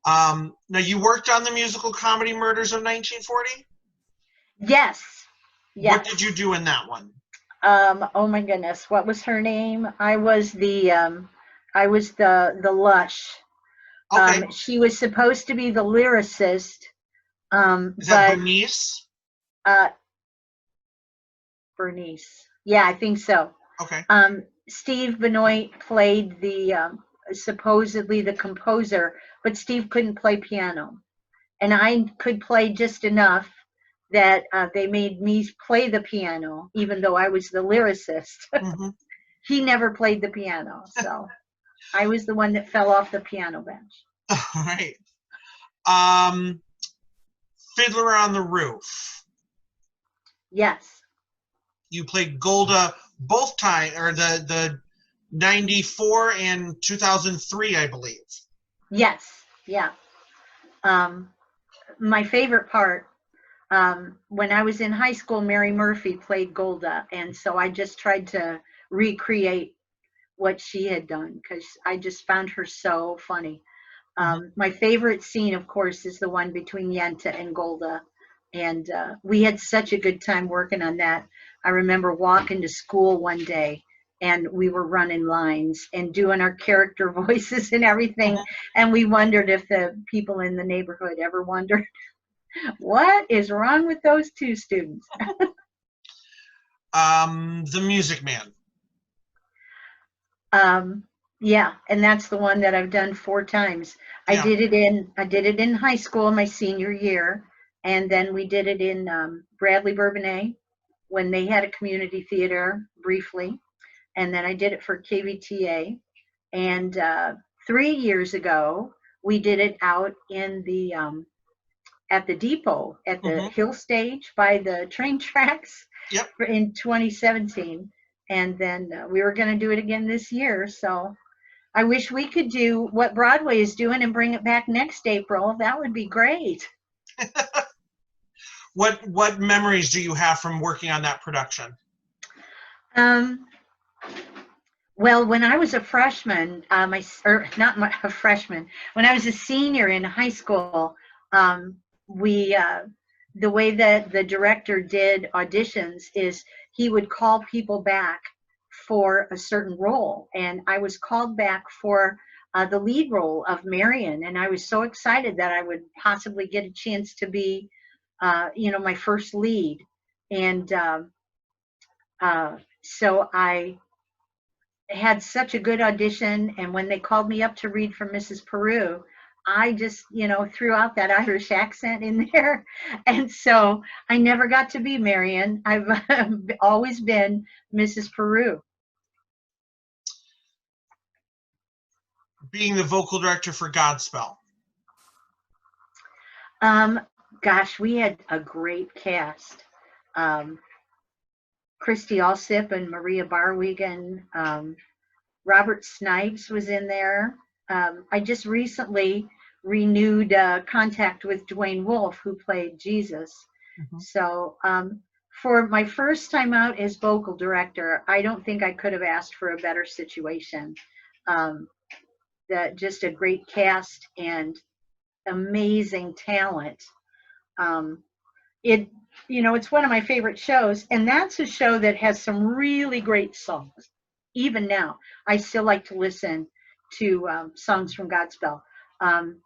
Now you worked on the musical comedy Murders of 1940. Yes. What Yes. did you do in that one? Oh my goodness, what was her name? I was the lush. Okay. She was supposed to be the lyricist, Is that but Bernice? uh, Bernice. Yeah, I think so. Okay. Steve Benoit played the supposedly the composer, but Steve couldn't play piano, and I could play just enough that they made me play the piano, even though I was the lyricist. Mm-hmm. He never played the piano, so I was the one that fell off the piano bench. All right. Um, Fiddler on the Roof. Yes, You played Golda both time, or the 94 and 2003, I believe. yes, yeah. Um, my favorite part, when I was in high school, Mary Murphy played Golda, and so I just tried to recreate what she had done because I just found her so funny. Mm-hmm. My favorite scene, of course, is the one between Yenta and Golda. And we had such a good time working on that. I remember walking to school one day and we were running lines and doing our character voices and everything. And we wondered if the people in the neighborhood ever wondered, what is wrong with those 2 students? The Music Man. Um, yeah, and that's the one that I've done 4 times. Yeah. I did it in high school my senior year, and then we did it in Bradley Bourbonnais when they had a community theater briefly, and then I did it for KVTA. And 3 years ago, we did it out in the at the depot at the Mm-hmm. hill stage by the train tracks Yep. in 2017. And then we were going to do it again this year. So I wish we could do what Broadway is doing and bring it back next April. That would be great. What memories do you have from working on that production? Um, well, when I was a freshman, or not a freshman, when I was a senior in high school, we the way that the director did auditions is he would call people back for a certain role, and I was called back for the lead role of Marion, and I was so excited that I would possibly get a chance to be, my first lead, and so I had such a good audition, and when they called me up to read from Mrs. Peru, I just, threw out that Irish accent in there. And so I never got to be Marion. I've always been Mrs. Peru. Being the vocal director for Godspell. Um, Gosh, we had a great cast. Um, Christy Allsip and Maria Barwigan. Robert Snipes was in there. I just recently renewed contact with Dwayne Wolfe, who played Jesus. Mm-hmm. So for my first time out as vocal director, I don't think I could have asked for a better situation. Just a great cast and amazing talent. Um, it, it's one of my favorite shows, and that's a show that has some really great songs. Even now, I still like to listen to songs from Godspell. Um,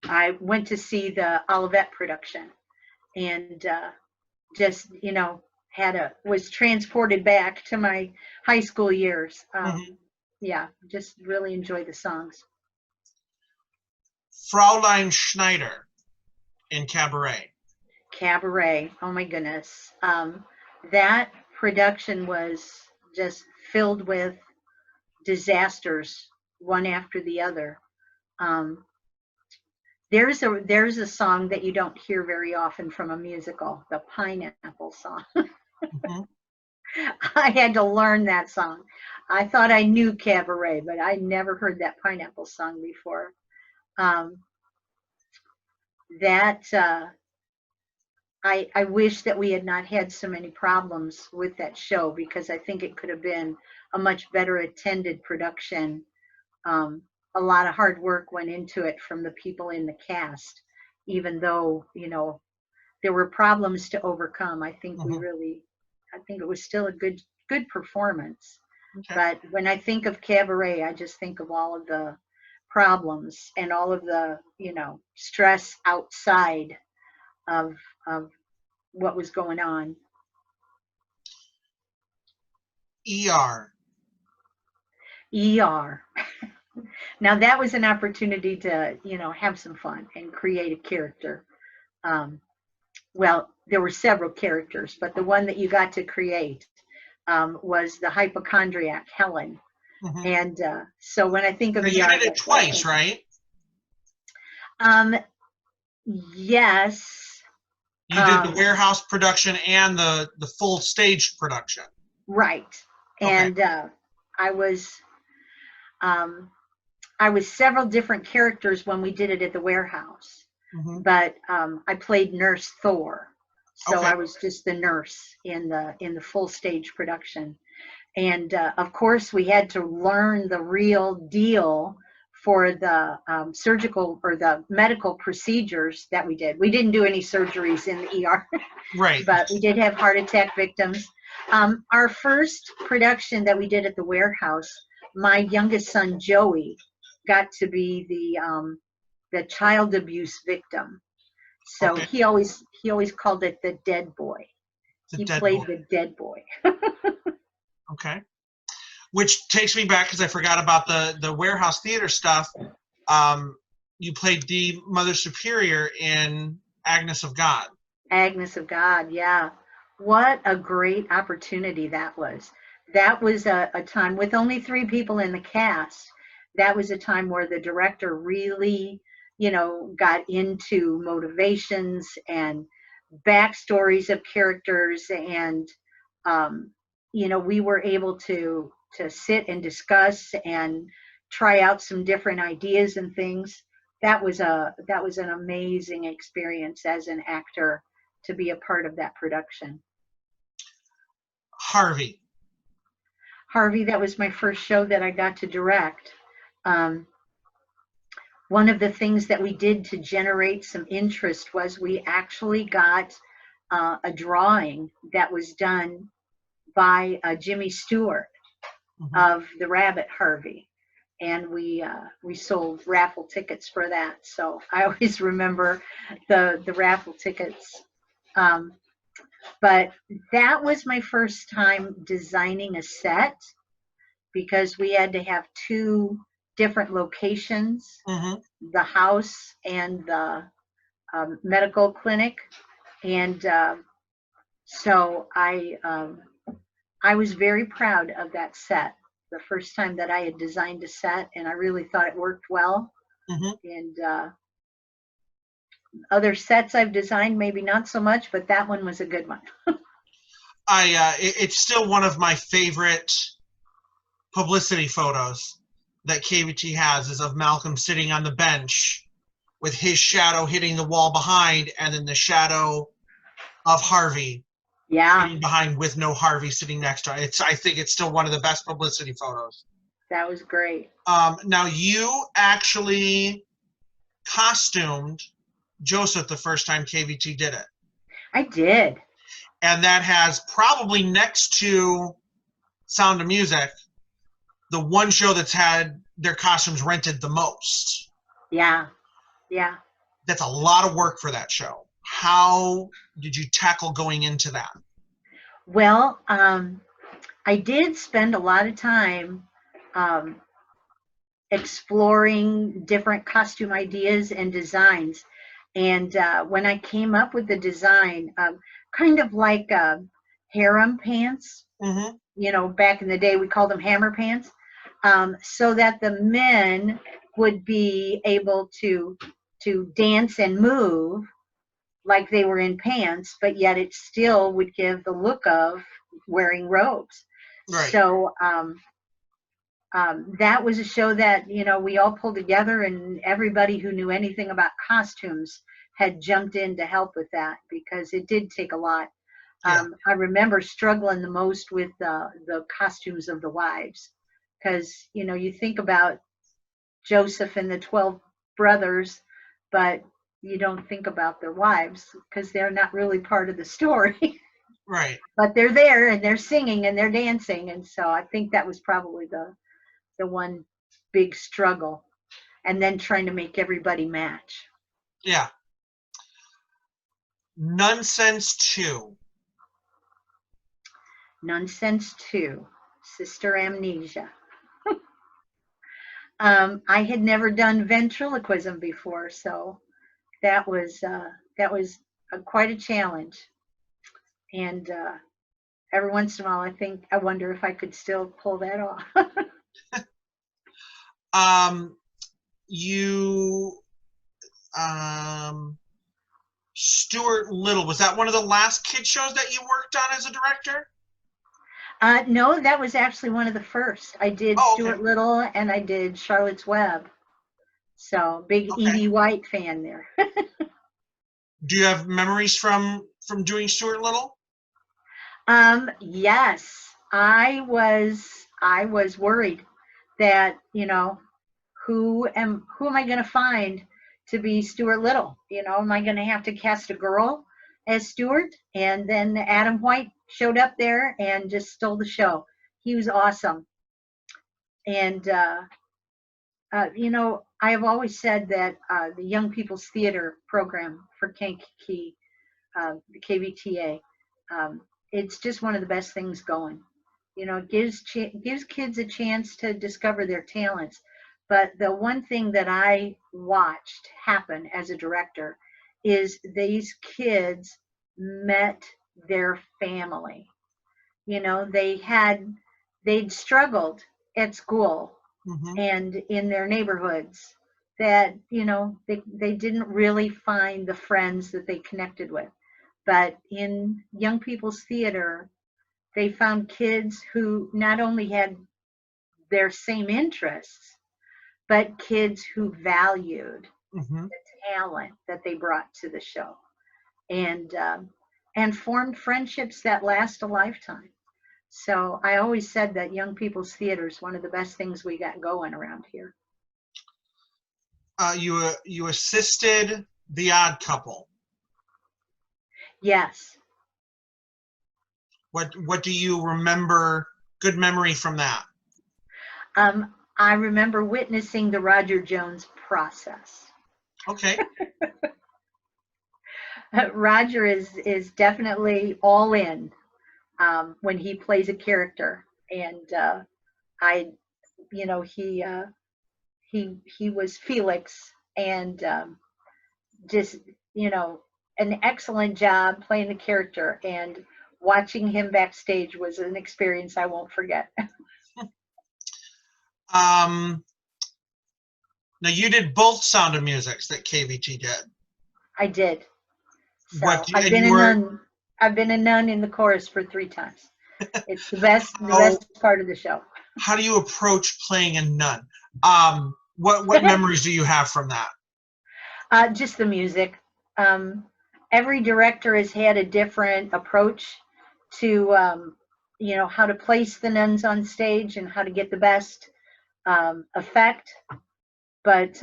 I went to see the Olivet production, and just was transported back to my high school years. Yeah, just really enjoy the songs. Fraulein Schneider in Cabaret. Cabaret, oh my goodness. That production was just filled with disasters, one after the other. Um, there's a song that you don't hear very often from a musical, the Pineapple song. Mm-hmm. I had to learn that song. I thought I knew Cabaret, but I never heard that Pineapple song before. Um, that I wish that we had not had so many problems with that show, because I think it could have been a much better attended production. A lot of hard work went into it from the people in the cast, even though, there were problems to overcome. I think I think it was still a good performance. Okay. But when I think of Cabaret, I just think of all of the problems and all of the, stress outside of what was going on. ER. ER. Now that was an opportunity to, have some fun and create a character. Well, there were several characters, but the one that you got to create was the hypochondriac Helen. Mm-hmm. And so when I think of ER, you did it twice, right? Yes. You did the warehouse production and the full stage production. Right. Okay. And I was several different characters when we did it at the warehouse. Mm-hmm. But I played Nurse Thor. So okay. I was just the nurse in the full stage production. And of course we had to learn the real deal for the surgical or the medical procedures that we did. We didn't do any surgeries in the ER. Right. But we did have heart attack victims. Our first production that we did at the warehouse, my youngest son, Joey, got to be the child abuse victim. So okay. he always called it the dead boy. He played the dead boy. Okay. Which takes me back, because I forgot about the warehouse theater stuff. You played the Mother Superior in Agnes of God. Agnes of God, yeah. What a great opportunity that was. That was a time with only 3 people in the cast. That was a time where the director really, got into motivations and backstories of characters. And, we were able to sit and discuss and try out some different ideas and things. That was an amazing experience as an actor to be a part of that production. Harvey, that was my first show that I got to direct. One of the things that we did to generate some interest was we actually got a drawing that was done by Jimmy Stewart of the Rabbit Harvey. And we sold raffle tickets for that. So I always remember the raffle tickets. But that was my first time designing a set, because we had to have 2 different locations, the house and the medical clinic. And so I was very proud of that set. The first time that I had designed a set, and I really thought it worked well. And other sets I've designed, maybe not so much, but that one was a good one. It's still one of my favorite publicity photos that KVT has, is of Malcolm sitting on the bench with his shadow hitting the wall behind, and then the shadow of Harvey sitting behind with no Harvey sitting next to it. I think it's still one of the best publicity photos. That was great. Now, you actually costumed Joseph the first time KVT did it. I did. And that has probably next to Sound of Music, the one show that's had their costumes rented the most. Yeah. Yeah. That's a lot of work for that show. How did you tackle going into that? Well, I did spend a lot of time um, exploring different costume ideas and designs. And when I came up with the design, kind of like harem pants, Mm-hmm. back in the day we called them hammer pants, so that the men would be able to dance and move like they were in pants, but yet it still would give the look of wearing robes. Right. So that was a show that we all pulled together, and everybody who knew anything about costumes had jumped in to help with that because it did take a lot. Yeah. I remember struggling the most with the costumes of the wives because you think about Joseph and the 12 brothers, but you don't think about their wives because they're not really part of the story. Right. But they're there and they're singing and they're dancing, and so I think that was probably the one big struggle, and then trying to make everybody match. Yeah. Nonsense 2. Nonsense 2, Sister Amnesia. I had never done ventriloquism before, so that was quite a challenge. And every once in a while, I wonder if I could still pull that off. You Stuart Little, was that one of the last kid shows that you worked on as a director? No, that was actually one of the first. I did Oh, okay. Stuart Little and I did Charlotte's Web. So big Okay. Evie White fan there. Do you have memories from doing Stuart Little? Yes, I was worried that who am I going to find to be Stuart Little? Am I going to have to cast a girl as Stuart? And then Adam White showed up there and just stole the show. He was awesome. And I have always said that the Young People's Theater program for Kankakee, the KVTA, um, it's just one of the best things going. It gives kids a chance to discover their talents. But the one thing that I watched happen as a director is these kids met their family. They'd struggled at school Mm-hmm. and in their neighborhoods that they didn't really find the friends that they connected with, but in Young People's Theater they found kids who not only had their same interests but kids who valued Mm-hmm. talent that they brought to the show, and formed friendships that last a lifetime. So I always said that Young People's Theater is one of the best things we got going around here. You assisted The Odd Couple. Yes. What do you remember? Good memory from that. I remember witnessing the Roger Jones process. Okay. Roger is definitely all in when he plays a character, and I, he was Felix, and just an excellent job playing the character, and watching him backstage was an experience I won't forget. Um, Now you did both Sound of Musics that KVT did. I did. So What I've and been you a were nun. I've been a nun in the chorus for 3 times. It's the how best part of the show. how do you approach playing a nun? What memories do you have from that? Just the music. Um, every director has had a different approach to how to place the nuns on stage and how to get the best effect. But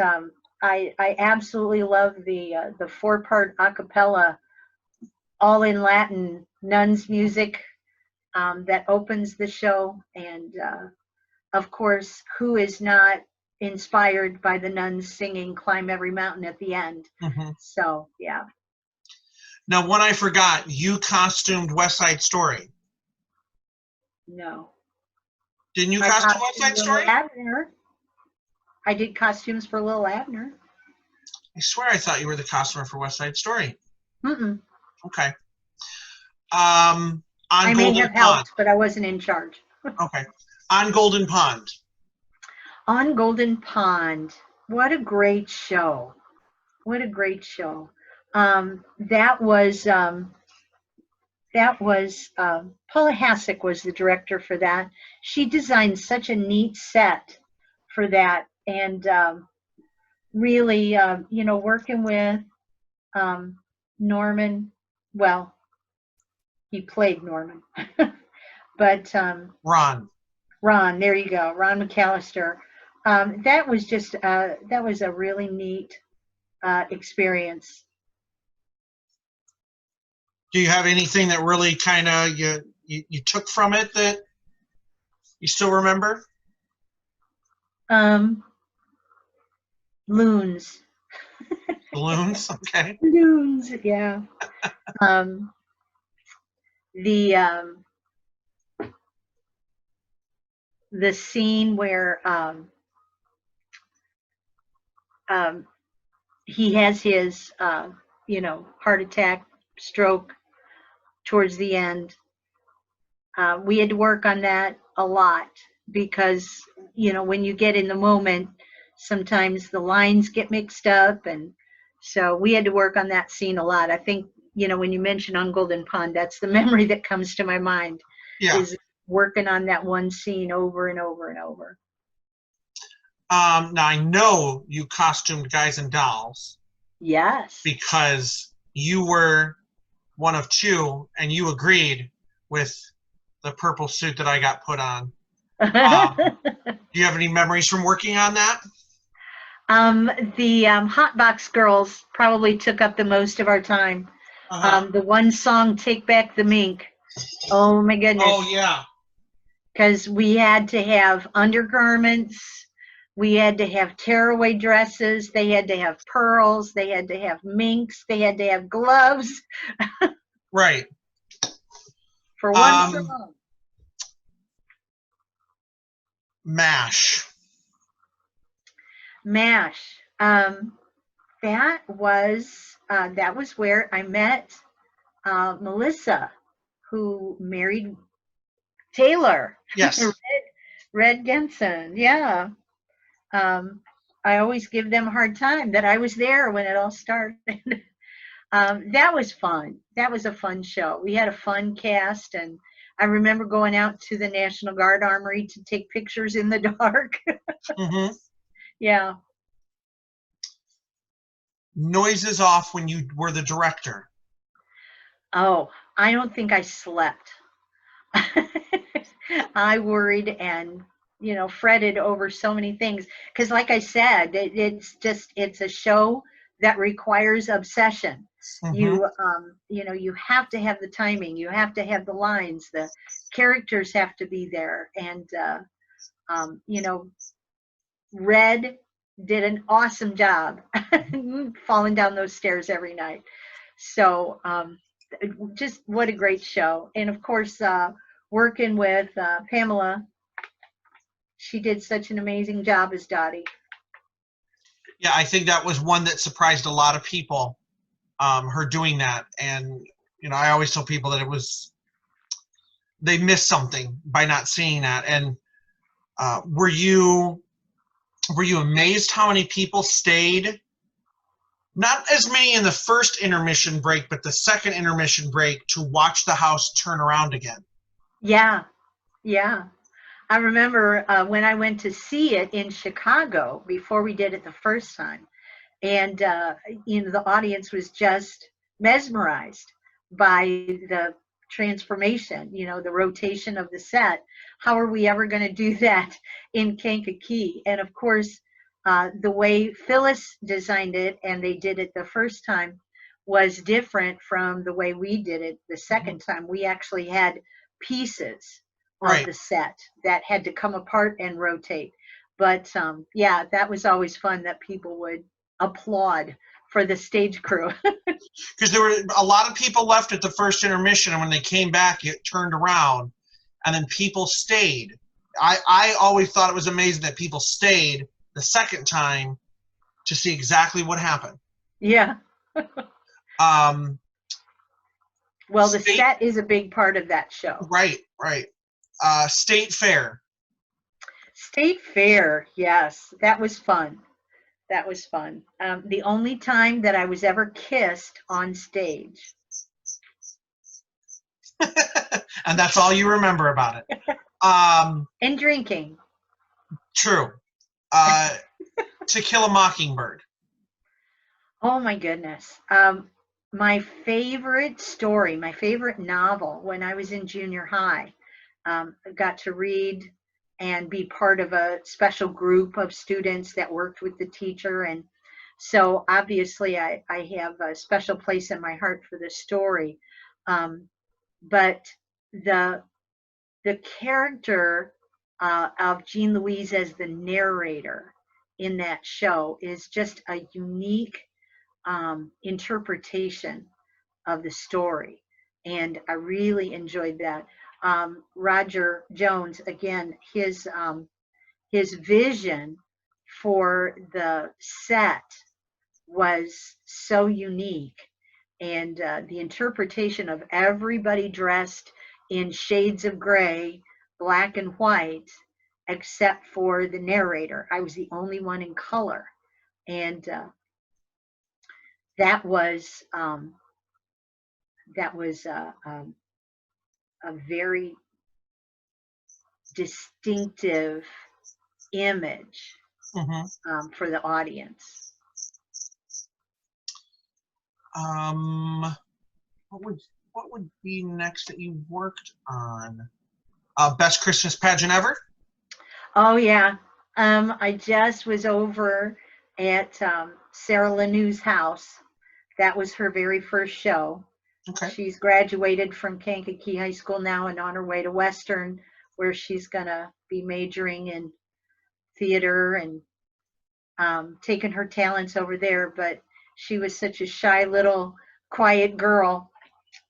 I absolutely love the 4-part a cappella all in Latin nuns music that opens the show. And of course, who is not inspired by the nuns singing Climb Every Mountain at the end? Mm-hmm. So, yeah. Now, one I forgot, you costumed West Side Story. No. Didn't you I costume West costumed Side Lil Story? Abner. I did costumes for Lil Abner. I swear I thought you were the costumer for West Side Story. Mm-mm. Okay. On I may Golden have Pond. helped, but I wasn't in charge. Okay. On Golden Pond. On Golden Pond. What a great show. What a great show. That was Paula Hasek was the director for that. She designed such a neat set for that, and really, working with Norman. Well, he played Norman, but Ron. Ron. There you go, Ron McAllister. That was just that was a really neat experience. Do you have anything that really kind of you took from it that you still remember? Loons. Balloons. Okay. Loons, yeah. The the scene where he has his heart attack, stroke towards the end. We had to work on that a lot because when you get in the moment, sometimes the lines get mixed up, and so we had to work on that scene a lot. I think when you mention On Golden Pond, that's the memory that comes to my mind. Yeah. Is working on that one scene over and over and over. Now I know you costumed Guys and Dolls. Yes. Because you were one of two, and you agreed with the purple suit that I got put on. Do you have any memories from working on that? The Hot Box Girls probably took up the most of our time. The one song, Take Back the Mink. Oh my goodness. Oh yeah. Because we had to have undergarments, we had to have tearaway dresses, they had to have pearls, they had to have minks, they had to have gloves. Right. For one song. MASH. MASH. That was where I met Melissa, who married Taylor. Yes. Red Genson. Yeah. I always give them a hard time that I was there when it all started. That was fun. That was a fun show. We had a fun cast, and I remember going out to the National Guard Armory to take pictures in the dark. Mm-hmm. Yeah. Noises off when you were the director. Oh, I don't think I slept. I worried and fretted over so many things because, like I said, it's a show that requires obsession. Mm-hmm. You have to have the timing, you have to have the lines, the characters have to be there, and Red did an awesome job falling down those stairs every night. So just what a great show. And of course, working with Pamela, she did such an amazing job as Dottie. Yeah, I think that was one that surprised a lot of people, her doing that. And I always tell people that they missed something by not seeing that. And were you amazed how many people stayed? Not as many in the first intermission break, but the second intermission break to watch the house turn around again. Yeah. I remember when I went to see it in Chicago before we did it the first time, and the audience was just mesmerized by the transformation, the rotation of the set. How are we ever going to do that in Kankakee? And of course, the way Phyllis designed it, and they did it the first time, was different from the way we did it the second time. We actually had pieces of Right. the set that had to come apart and rotate. But yeah, that was always fun that people would applaud for the stage crew. Because there were a lot of people left at the first intermission, and when they came back, it turned around, and then people stayed. I always thought it was amazing that people stayed the second time to see exactly what happened. Yeah. Um, Well, the state, set is a big part of that show. right, right. State fair. State Fair, yes, that was fun. That was fun. The only time that I was ever kissed on stage. And that's all you remember about it. And drinking. True. To Kill a Mockingbird. Oh my goodness. My favorite story, my favorite novel when I was in junior high, I got to read and be part of a special group of students that worked with the teacher. And so obviously I have a special place in my heart for this story. But the the character of Jean Louise as the narrator in that show is just a unique interpretation of the story, and I really enjoyed that. Roger Jones, again, his vision for the set was so unique, and the interpretation of everybody dressed in shades of gray, black and white, except for the narrator. I was the only one in color, and that was a very distinctive image for the audience. What would be next that you worked on? Best Christmas pageant ever? Oh yeah. I just was over at Sarah Lanew's house. That was her very first show. Okay. She's graduated from Kankakee High School now and on her way to Western, where she's going to be majoring in theater and taking her talents over there. But she was such a shy little quiet girl.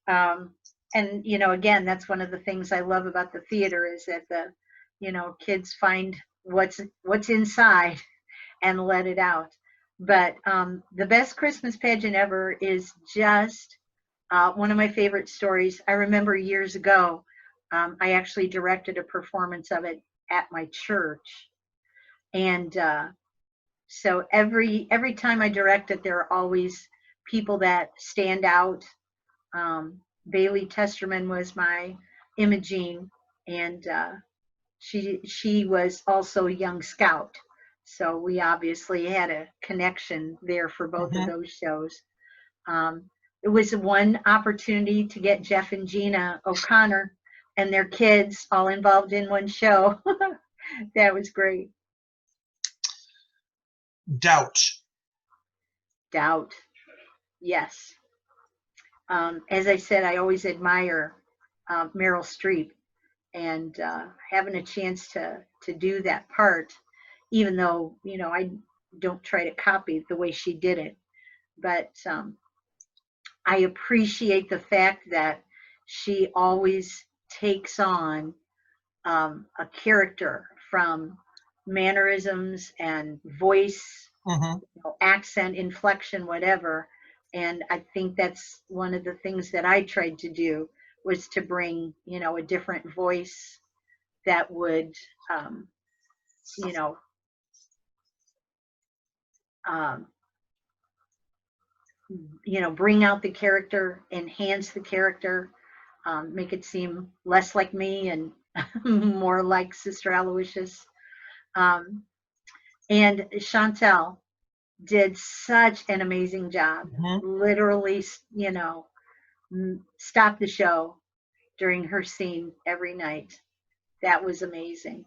And, you know, again, that's one of the things I love about the theater is that kids find what's inside and let it out. But the best Christmas pageant ever is just one of my favorite stories. I remember years ago, I actually directed a performance of it at my church. And so every time I direct it, there are always people that stand out. Bailey Testerman was my Imogene, and she was also a young scout. So we obviously had a connection there for both of those shows. It was one opportunity to get Jeff and Gina O'Connor and their kids all involved in one show. That was great. Doubt. Yes. As I said, I always admire Meryl Streep, and having a chance to do that part, even though I don't try to copy the way she did it, but I appreciate the fact that she always takes on a character from mannerisms and voice, accent, inflection, whatever. And I think that's one of the things that I tried to do was to bring, a different voice that would, you know, um, bring out the character, enhance the character, make it seem less like me and more like Sister Aloysius. And Chantel did such an amazing job. Literally, stopped the show during her scene every night. That was amazing.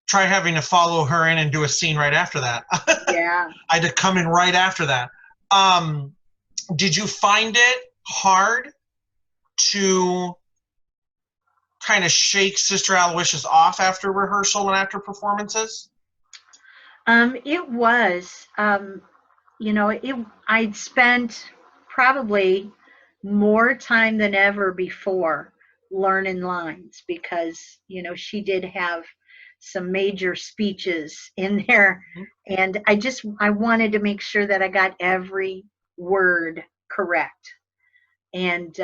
Try having to follow her in and do a scene right after that. Yeah. I had to come in right after that. Did you find it hard to kind of shake Sister Aloysius off after rehearsal and after performances? It was, I'd spent probably more time than ever before learning lines because, she did have some major speeches in there. And I wanted to make sure that I got every word correct. And,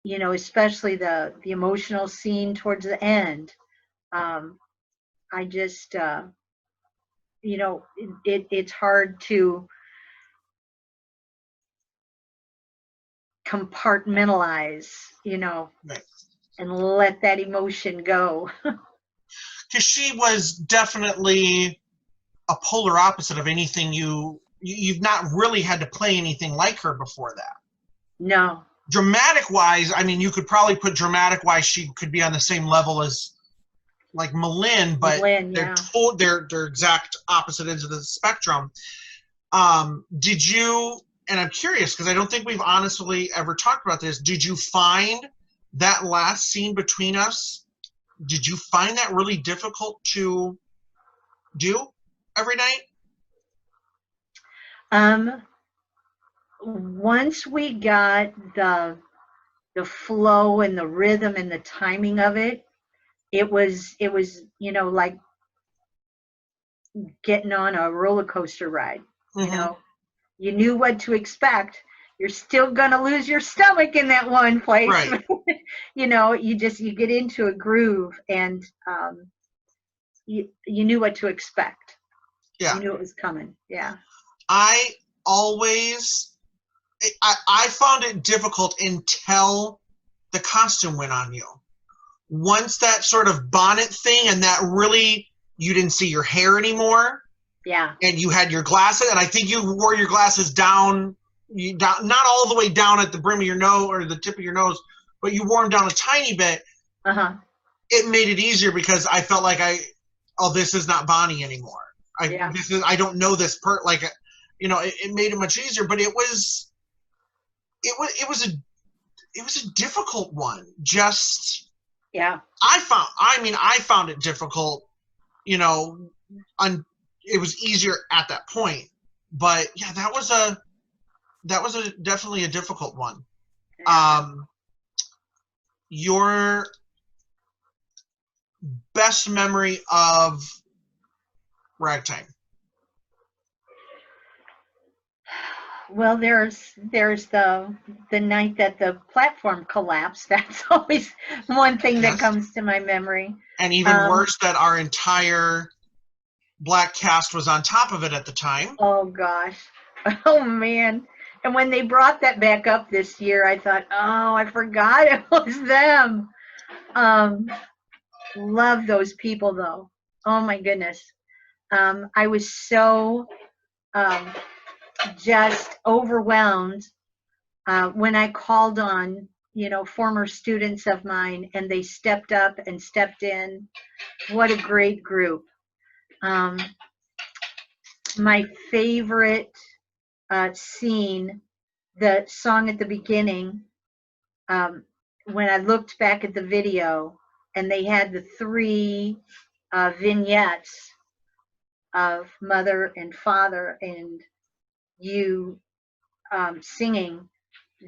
especially the emotional scene towards the end. I just, it's hard to compartmentalize, Right. and let that emotion go. Because she was definitely a polar opposite of anything you've not really had to play anything like her before that. No. Dramatic wise, I mean, you could probably put dramatic wise, she could be on the same level as like Malin, but yeah. they're exact opposite ends of the spectrum. Did you, and I'm curious because I don't think we've honestly ever talked about this, did you find that last scene between us, did you find that really difficult to do every night? Once we got the flow and the rhythm and the timing of it, it was like getting on a roller coaster ride. Mm-hmm. You knew what to expect. You're still gonna lose your stomach in that one place. Right. You get into a groove, and you knew what to expect. Yeah. You knew it was coming. Yeah. I found it difficult until the costume went on you. Once that sort of bonnet thing and that really, you didn't see your hair anymore. Yeah. And you had your glasses, and I think you wore your glasses down, not all the way down at the brim of your nose or the tip of your nose, but you wore them down a tiny bit. Uh-huh. It made it easier because I felt like this is not Bonnie anymore. I don't know this it made it much easier, but it was a difficult one. Just yeah. I found it difficult, it was easier at that point. But yeah, that was definitely a difficult one. Yeah. Your best memory of Ragtime? Well, there's the night that the platform collapsed. That's always one thing that comes to my memory. And even worse, that our entire black cast was on top of it at the time. Oh gosh. Oh man. And when they brought that back up this year, I thought, oh, I forgot it was them. Love those people though. Oh my goodness. I was so just overwhelmed when I called on, former students of mine, and they stepped up and stepped in. What a great group. My favorite scene, the song at the beginning, when I looked back at the video and they had the 3 vignettes of mother and father and you singing,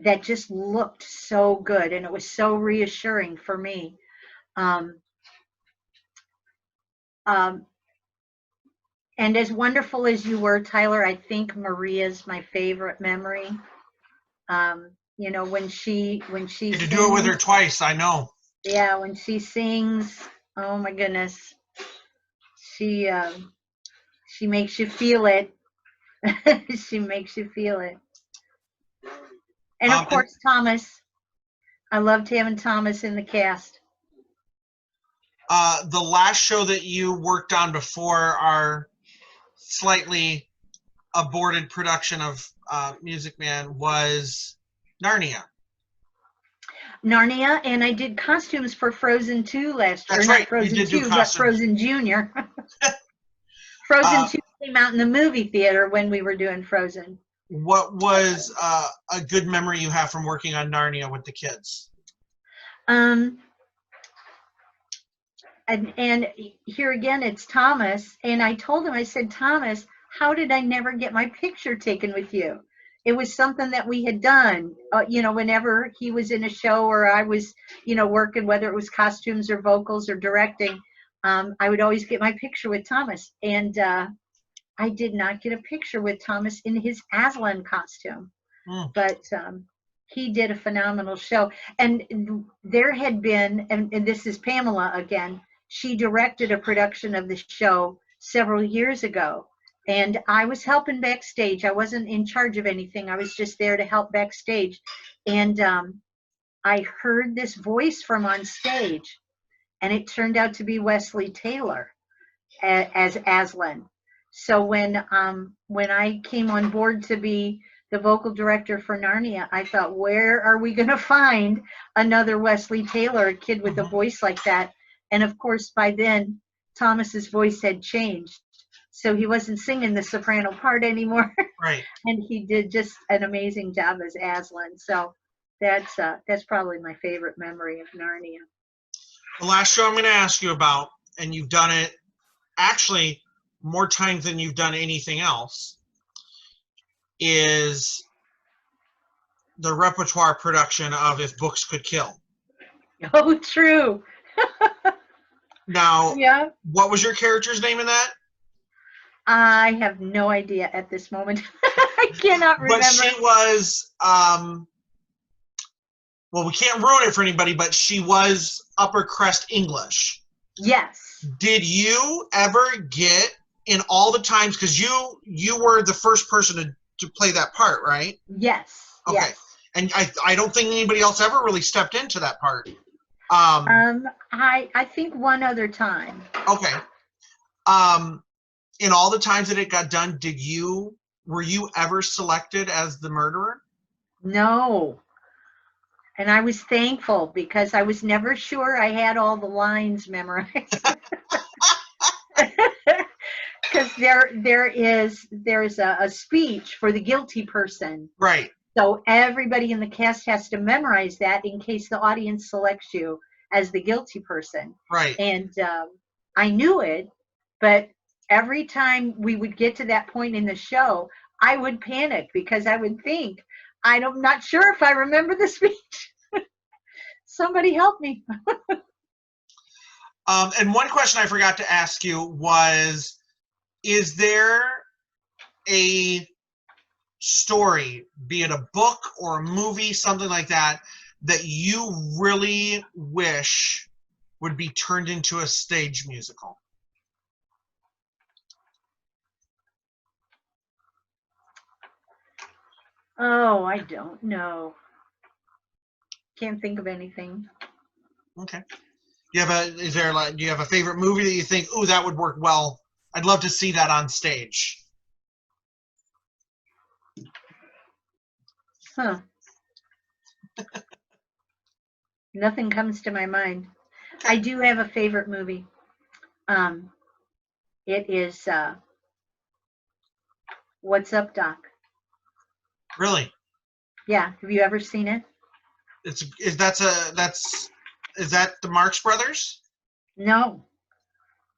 that just looked so good, and it was so reassuring for me. And as wonderful as you were, Tyler, I think Maria's my favorite memory. When she you had to do it with her twice, I know. Yeah, when she sings, oh my goodness, she makes you feel it. She makes you feel it. And of course, Thomas. I loved having Thomas in the cast. The last show that you worked on before our slightly aborted production of Music Man was Narnia. And I did costumes for Frozen 2 last year. That's right. Not Frozen you did 2, but Frozen Junior. Frozen 2 came out in the movie theater when we were doing Frozen. What was a good memory you have from working on Narnia with the kids? And here again, it's Thomas. And I told him, I said, Thomas, how did I never get my picture taken with you? It was something that we had done, whenever he was in a show or I was, working, whether it was costumes or vocals or directing, I would always get my picture with Thomas. And I did not get a picture with Thomas in his Aslan costume. But he did a phenomenal show. And there had been, and this is Pamela again, she directed a production of the show several years ago. And I was helping backstage. I wasn't in charge of anything. I was just there to help backstage. And I heard this voice from on stage, and it turned out to be Wesley Taylor as Aslan. So when I came on board to be the vocal director for Narnia, I thought, where are we going to find another Wesley Taylor, a kid with a voice like that? And of course, by then, Thomas's voice had changed. So he wasn't singing the soprano part anymore. Right. And he did just an amazing job as Aslan. So that's probably my favorite memory of Narnia. The last show I'm going to ask you about, and you've done it actually more times than you've done anything else, is the repertoire production of If Books Could Kill. Oh, true. Now, yeah. What was your character's name in that? I have no idea at this moment. I cannot remember. But she was, well, we can't ruin it for anybody, but she was upper crust English. Yes. Did you ever get, in all the times, because you were the first person to play that part, right? Yes. Okay. Yes. And I don't think anybody else ever really stepped into that part. I think one other time. Okay. In all the times that it got done, were you ever selected as the murderer? No. And I was thankful because I was never sure I had all the lines memorized. Because there's a speech for the guilty person. Right. So everybody in the cast has to memorize that in case the audience selects you as the guilty person. Right. And I knew it, but every time we would get to that point in the show, I would panic because I would think, I'm not sure if I remember the speech. Somebody help me. And one question I forgot to ask you was, is there a story, be it a book or a movie, something like that, that you really wish would be turned into a stage musical? Oh, I don't know. Can't think of anything. Okay. Do you have a favorite movie that you think, oh, that would work well? I'd love to see that on stage. Huh. Nothing comes to my mind. I do have a favorite movie. It is What's Up, Doc? Really? Yeah. Have you ever seen it? Is that the Marx Brothers? No.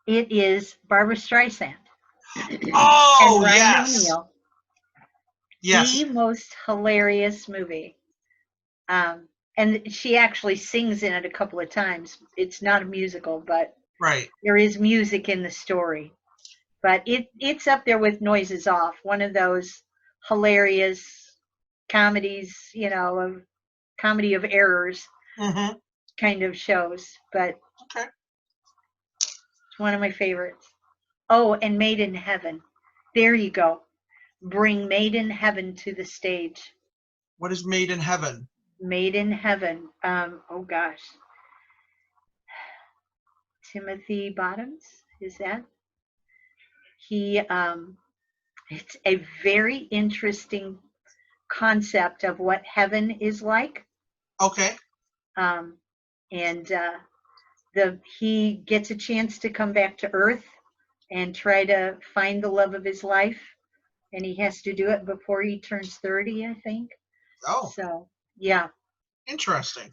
It is Barbara Streisand. Oh, and Ryan yes. O'Neal. Yes. The most hilarious movie. And she actually sings in it a couple of times. It's not a musical, but right. There is music in the story. But it's up there with Noises Off, one of those hilarious comedies, of comedy of errors kind of shows. But okay. It's one of my favorites. Oh, and Made in Heaven. There you go. Bring Made in Heaven to the stage. What is Made in Heaven? Made in Heaven. Oh gosh. Timothy Bottoms, is that? It's a very interesting concept of what heaven is like. Okay. And he gets a chance to come back to Earth and try to find the love of his life. And he has to do it before he turns 30, I think. Oh, So, yeah. interesting.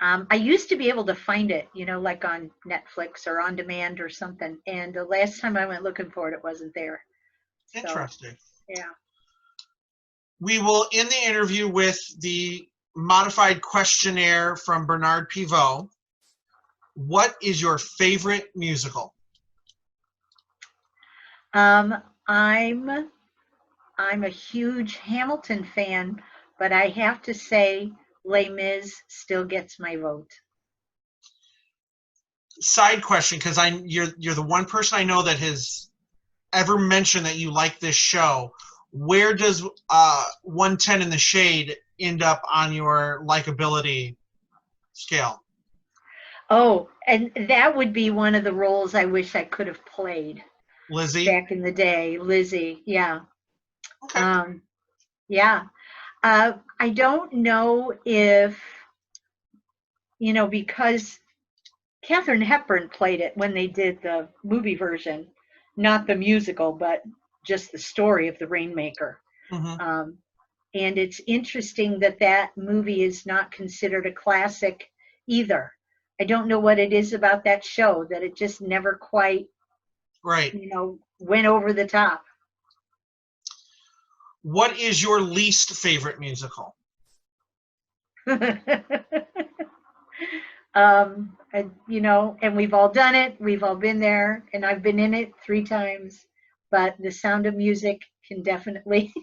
I used to be able to find it, like on Netflix or on demand or something. And the last time I went looking for it, it wasn't there. So, Interesting. yeah. We will end the interview with the modified questionnaire from Bernard Pivot. What is your favorite musical? I'm I'm a huge Hamilton fan, but I have to say Les Mis still gets my vote. Side question, because you're the one person I know that has ever mentioned that you like this show. Where does 110 in the Shade end up on your likability scale? Oh, and that would be one of the roles I wish I could have played Lizzie? back in the day. Lizzie, yeah. Okay. Yeah. I don't know if, because Katharine Hepburn played it when they did the movie version, not the musical, but just the story of the Rainmaker. Mm-hmm. And it's interesting that that movie is not considered a classic either. I don't know what it is about that show that it just never quite, Right. went over the top. What is your least favorite musical? And we've all done it. We've all been there, and I've been in it 3 times. But The Sound of Music can definitely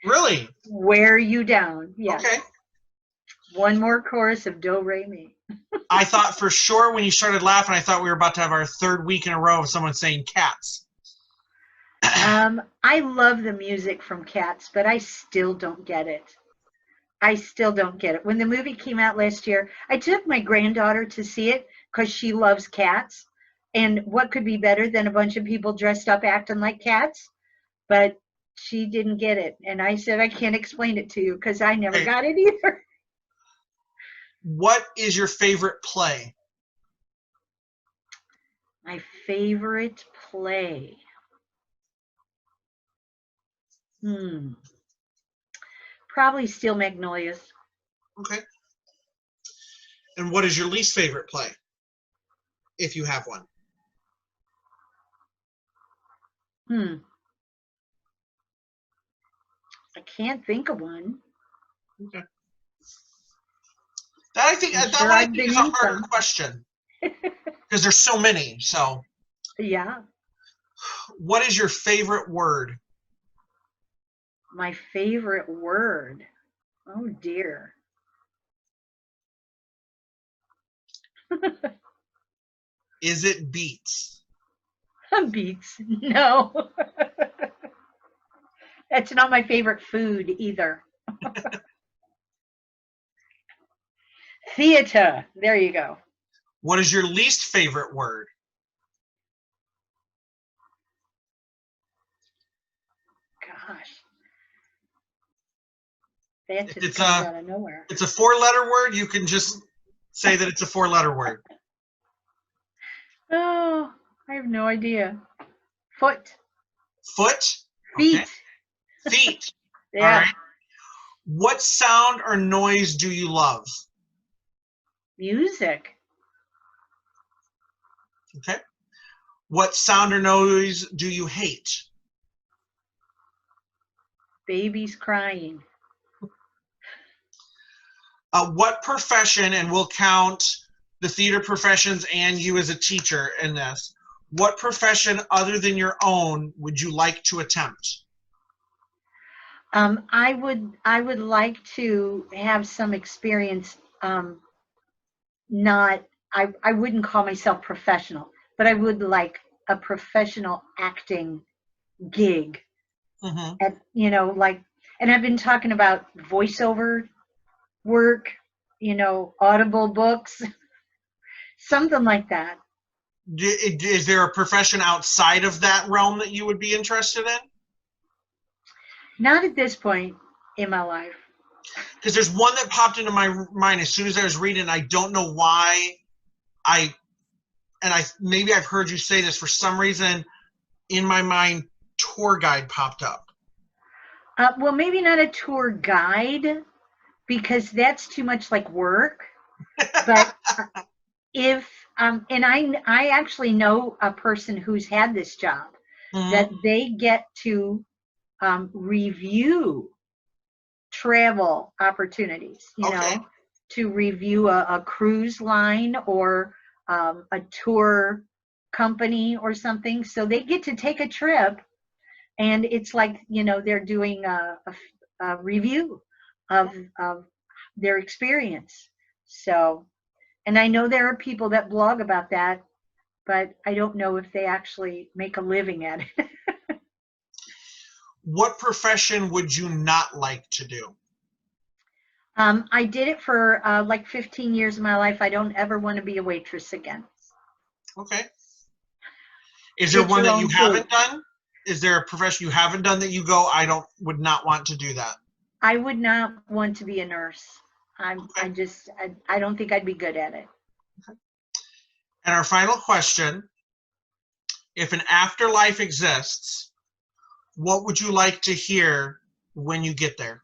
Really? wear you down. Yes. Okay. One more chorus of Do Re Mi. I thought for sure when you started laughing, I thought we were about to have our 3rd week in a row of someone saying Cats. I love the music from Cats, but I still don't get it. I still don't get it. When the movie came out last year, I took my granddaughter to see it because she loves cats. And what could be better than a bunch of people dressed up acting like cats? But she didn't get it. And I said, I can't explain it to you because I never got it either. What is your favorite play? My favorite play. Probably Steel Magnolias. Okay. And what is your least favorite play? If you have one. I can't think of one. Okay. That Sure one I've been is a in harder some. question because there's so many. So, Yeah. what is your favorite word? My favorite word. Oh dear. Is it beets? Beets. No. That's not my favorite food either. Theater. There you go. What is your least favorite word? Gosh. That If just it's comes out of nowhere. It's a 4-letter word. You can just say that it's a 4-letter word. Oh, I have no idea. Foot. Foot? Feet. Okay. Feet. Yeah. All right. What sound or noise do you love? Music. Okay. What sound or noise do you hate? Babies crying. What profession, and we'll count the theater professions and you as a teacher in this, what profession other than your own would you like to attempt? I would like to have some experience. Not I wouldn't call myself professional, but I would like a professional acting gig. Mm-hmm. At and I've been talking about voiceover work, Audible books, something like that. Is there a profession outside of that realm that you would be interested in? Not at this point in my life. Because there's one that popped into my mind as soon as I was reading. I don't know why I and maybe I've heard you say this, for some reason in my mind, tour guide popped up. Well, maybe not a tour guide, because that's too much like work. But if and I actually know a person who's had this job, that they get to review travel opportunities, to review a cruise line or a tour company or something. So they get to take a trip, and it's like, they're doing a review of their experience. So, and I know there are people that blog about that, but I don't know if they actually make a living at it. What profession would you not like to do? I did it for like 15 years of my life. I don't ever want to be a waitress again. Okay. Is there Get one your that you own haven't food. done? Is there a profession you haven't done that you go, would not want to do that? I would not want to be a nurse. Okay. I don't think I'd be good at it. And our final question, if an afterlife exists, what would you like to hear when you get there?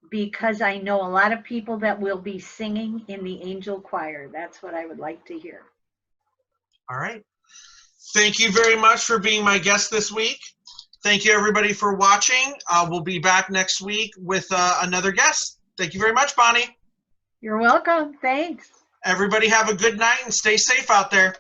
Because I know a lot of people that will be singing in the angel choir. That's what I would like to hear. All right. Thank you very much for being my guest this week. Thank you, everybody, for watching. We'll be back next week with another guest. Thank you very much, Bonnie. You're welcome. Thanks. Everybody have a good night and stay safe out there.